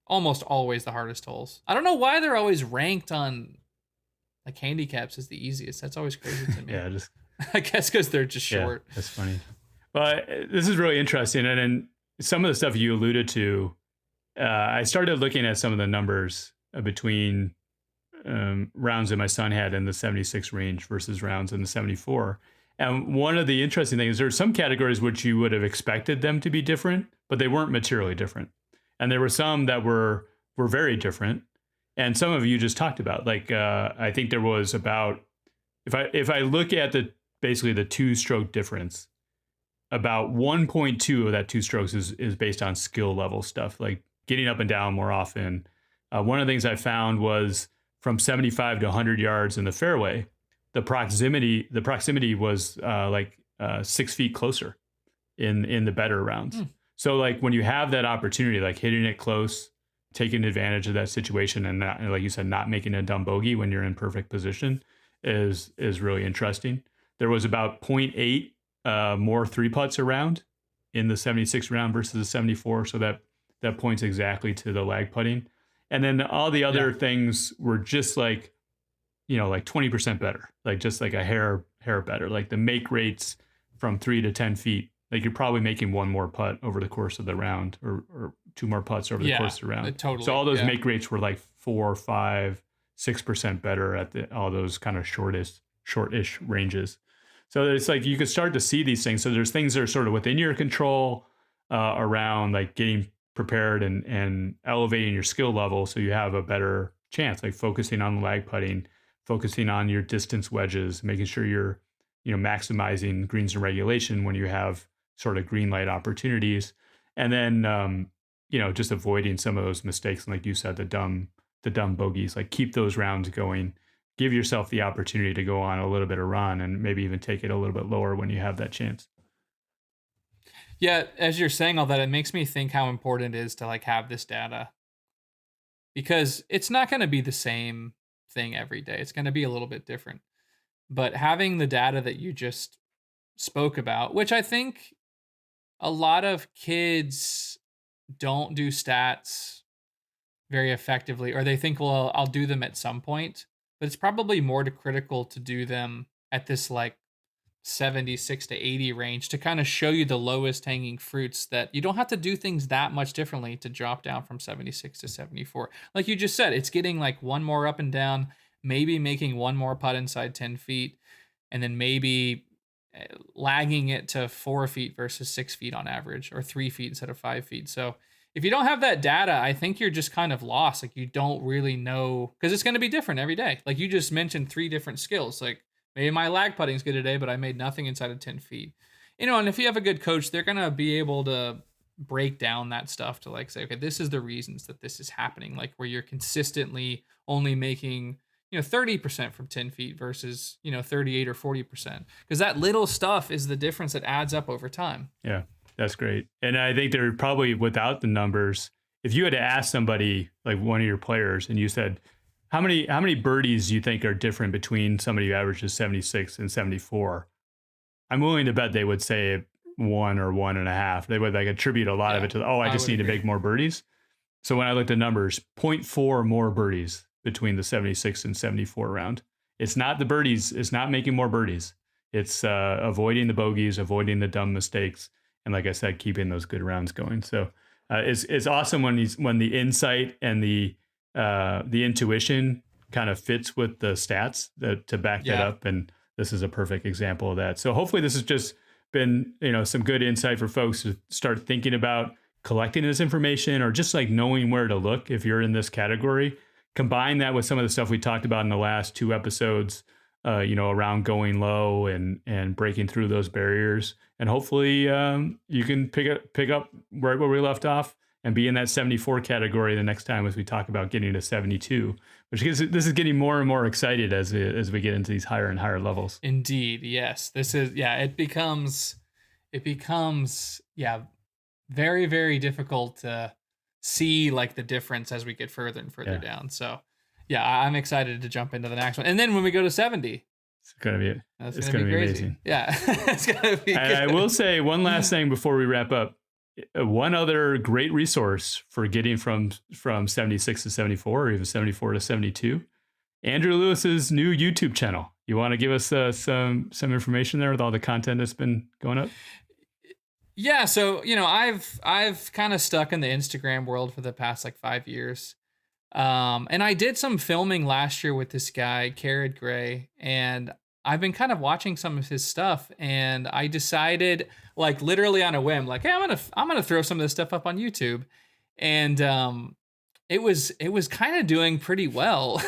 almost always the hardest holes. I don't know why they're always ranked on like handicaps as the easiest. That's always crazy to me. Yeah, just I guess because they're just short. That's funny. Well, this is really interesting. And then some of the stuff you alluded to, I started looking at some of the numbers between rounds that my son had in the 76 range versus rounds in the 74. And one of the interesting things, there are some categories which you would have expected them to be different, but they weren't materially different. And there were some that were very different. And some of you just talked about, like, I think there was about, if I look at basically the 2-stroke difference, about 1.2 of that 2 strokes is based on skill level stuff, like getting up and down more often. One of the things I found was from 75 to 100 yards in the fairway, the proximity was 6 feet closer in the better rounds. So like when you have that opportunity, like hitting it close, taking advantage of that situation, and not, like you said, not making a dumb bogey when you're in perfect position is really interesting. There was about 0.8 more 3-putts around in the 76 round versus the 74. So that points exactly to the lag putting. And then all the other things were just like, like 20% better, like just like a hair better, like the make rates from 3 to 10 feet. Like you're probably making 1 more putt over the course of the round, or 2 more putts over the course of the round. Totally. So all those make rates were like 4, 5, 6% better at all those kind of shortish ranges. So it's like you could start to see these things. So there's things that are sort of within your control around like getting prepared and elevating your skill level so you have a better chance, like focusing on the lag putting, focusing on your distance wedges, making sure you're maximizing greens and regulation when you have sort of green light opportunities, and then just avoiding some of those mistakes, and like you said, the dumb bogeys. Like keep those rounds going, give yourself the opportunity to go on a little bit of run, and maybe even take it a little bit lower when you have that chance. Yeah, as you're saying all that, it makes me think how important it is to like have this data, because it's not going to be the same thing every day. It's going to be a little bit different. But having the data that you just spoke about, which I think a lot of kids don't do stats very effectively, or they think, well, I'll do them at some point, but it's probably more critical to do them at this like 76 to 80 range to kind of show you the lowest hanging fruits, that you don't have to do things that much differently to drop down from 76 to 74. Like you just said, it's getting like 1 more up and down, maybe making 1 more putt inside 10 feet, and then maybe lagging it to 4 feet versus 6 feet on average, or 3 feet instead of 5 feet. So if you don't have that data, I think you're just kind of lost. Like you don't really know, because it's going to be different every day. Like you just mentioned 3 different skills. Like maybe my lag putting's good today, but I made nothing inside of 10 feet. And if you have a good coach, they're going to be able to break down that stuff to like say, okay, this is the reasons that this is happening. Like where you're consistently only making 30% from 10 feet versus 38 or 40%, because that little stuff is the difference that adds up over time. Yeah, that's great. And I think they're probably, without the numbers, if you had to ask somebody, like one of your players, and you said, how many birdies do you think are different between somebody who averages 76 and 74? I'm willing to bet they would say 1 or 1.5. They would like attribute a lot of it to, I just need to make more birdies. So when I looked at numbers, 0.4 more birdies between the 76 and 74 round. It's not the birdies. It's not making more birdies. It's avoiding the bogeys, avoiding the dumb mistakes, and like I said, keeping those good rounds going. So it's awesome when the insight and the intuition kind of fits with the stats to back that up. And this is a perfect example of that. So hopefully this has just been some good insight for folks to start thinking about collecting this information, or just like knowing where to look if you're in this category. Combine that with some of the stuff we talked about in the last 2 episodes around going low and breaking through those barriers. And hopefully you can pick up right where we left off and be in that 74 category the next time as we talk about getting to 72, which is, this is getting more and more excited as we get into these higher and higher levels. Indeed. Yes. This is, it becomes very, very difficult to see like the difference as we get further and further down. So I'm excited to jump into the next one. And then when we go to 70, it's going to be crazy. Amazing. Yeah. It's going to be good. I will say one last thing before we wrap up. One other great resource for getting from 76 to 74 or even 74 to 72, Andrew Lewis's new YouTube channel. You want to give us some information there with all the content that's been going up? Yeah, so I've kind of stuck in the Instagram world for the past like 5 years. And I did some filming last year with this guy, Carrot Gray, and I've been kind of watching some of his stuff, and I decided, like literally on a whim, like, hey, I'm gonna throw some of this stuff up on YouTube, and it was kind of doing pretty well.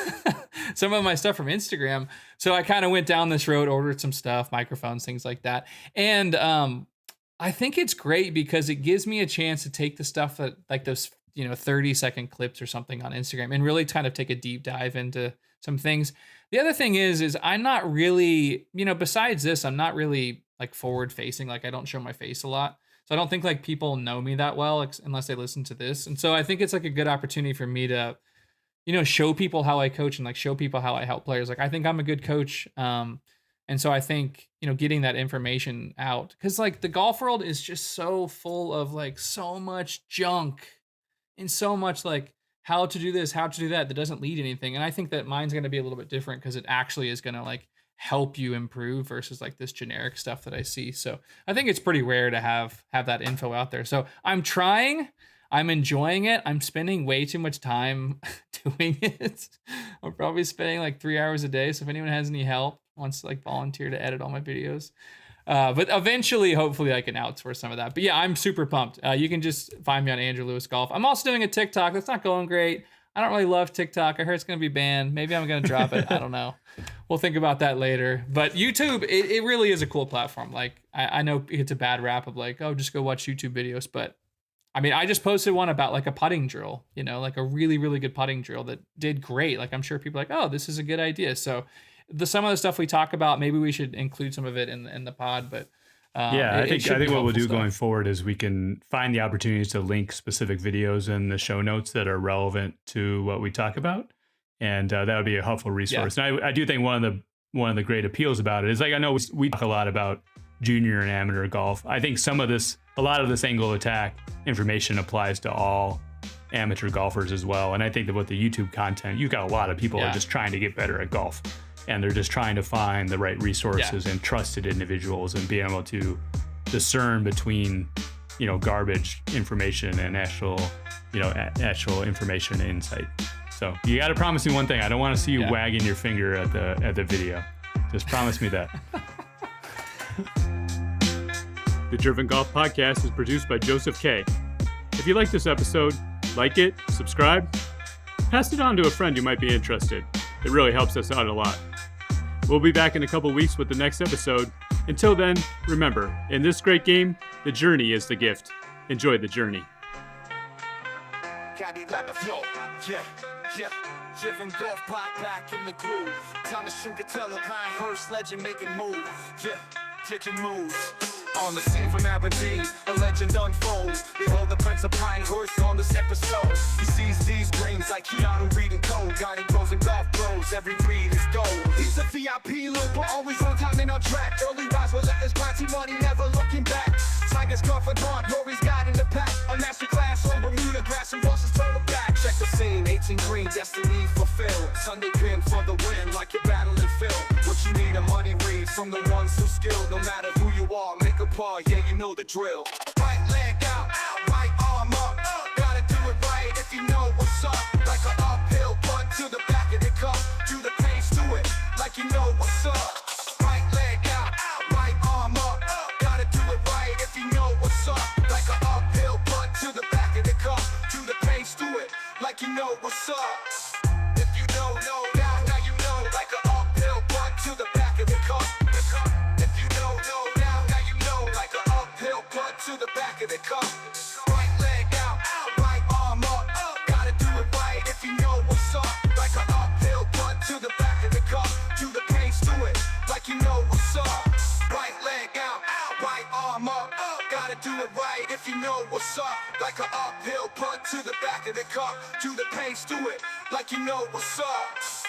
Some of my stuff from Instagram, so I kind of went down this road, ordered some stuff, microphones, things like that, and I think it's great because it gives me a chance to take the stuff that like those 30-second clips or something on Instagram and really kind of take a deep dive into some things. The other thing is I'm not really, besides this, I'm not really like forward facing. Like I don't show my face a lot. So I don't think like people know me that well unless they listen to this. And so I think it's like a good opportunity for me to, show people how I coach and like show people how I help players. Like I think I'm a good coach. And so I think, getting that information out, because like the golf world is just so full of like so much junk and so much like how to do this, how to do that doesn't lead to anything. And I think that mine's going to be a little bit different because it actually is going to like help you improve versus like this generic stuff that I see. So I think it's pretty rare to have that info out there. So I'm trying, I'm enjoying it. I'm spending way too much time doing it. I'm probably spending like 3 hours a day. So if anyone has any help, wants to like volunteer to edit all my videos, but eventually, hopefully I can outsource some of that. But yeah, I'm super pumped. You can just find me on Andrew Lewis Golf. I'm also doing a TikTok. That's not going great. I don't really love TikTok. I heard it's going to be banned. Maybe I'm going to drop it. I don't know. We'll think about that later. But YouTube, it really is a cool platform. Like I know it's a bad rap of like, oh, just go watch YouTube videos. But I mean, I just posted one about like a putting drill, like a really, really good putting drill that did great. Like I'm sure people are like, oh, this is a good idea. So some of the stuff we talk about, maybe we should include some of it in the pod, but I think what we'll do going forward is we can find the opportunities to link specific videos in the show notes that are relevant to what we talk about, and that would be a helpful resource. Yeah. And I do think one of the great appeals about it is like I know we talk a lot about junior and amateur golf. I think a lot of this angle attack information applies to all amateur golfers as well, and I think that with the YouTube content, you've got a lot of people who are just trying to get better at golf. And they're just trying to find the right resources and trusted individuals and being able to discern between, garbage information and actual information and insight. So you got to promise me one thing. I don't want to see you wagging your finger at the video. Just promise me that. The Driven Golf Podcast is produced by Joseph K. If you like this episode, like it, subscribe, pass it on to a friend who might be interested. It really helps us out a lot. We'll be back in a couple weeks with the next episode. Until then, remember, in this great game, the journey is the gift. Enjoy the journey. Caddie, let the flow. Driven golf pot back in the groove. Time to Trinchitella, Pinehurst, legend making moves. Kicking moves. On the scene from Aberdeen, a legend unfolds. Behold the Prince of Pinehurst on this episode. He sees these brains like Keanu reading code. Guiding pros and golf pros, every read is gold. He's a VIP look, but always on time and on track. Early rise with his party money, never looking back. Tigers confidant, Rory's got in the pack. A master class on Bermuda grass and bosses total back. Check the scene, 18 green, destiny fulfilled. Sunday pin for the win, like you're battling Phil. What you need, a money read from the ones who skilled. No matter who you are, make a par, yeah, you know the drill. Right leg out, right arm up. Gotta do it right if you know what's up. Like an uphill putt to the back of the cup. Do the pace to it, like you know what's up. Right leg out, right arm up. Gotta do it right if you know what's up. Like an uphill putt to the back of the cup. Do the pace to it, like you know what's up. If you don't know now you know. Like an uphill putt to the back of the cup. If you know, now you know. Like an uphill putt to the back of the cup. Right leg out, right arm up. Gotta do it right if you know what's up. Like an uphill putt to the back of the cup. Do the pace to it, like you know what's up. Right leg out, right arm up. Gotta do it right if you know what's up. Like an uphill putt to the back of the cup. Do the pace to it, like you know what's up.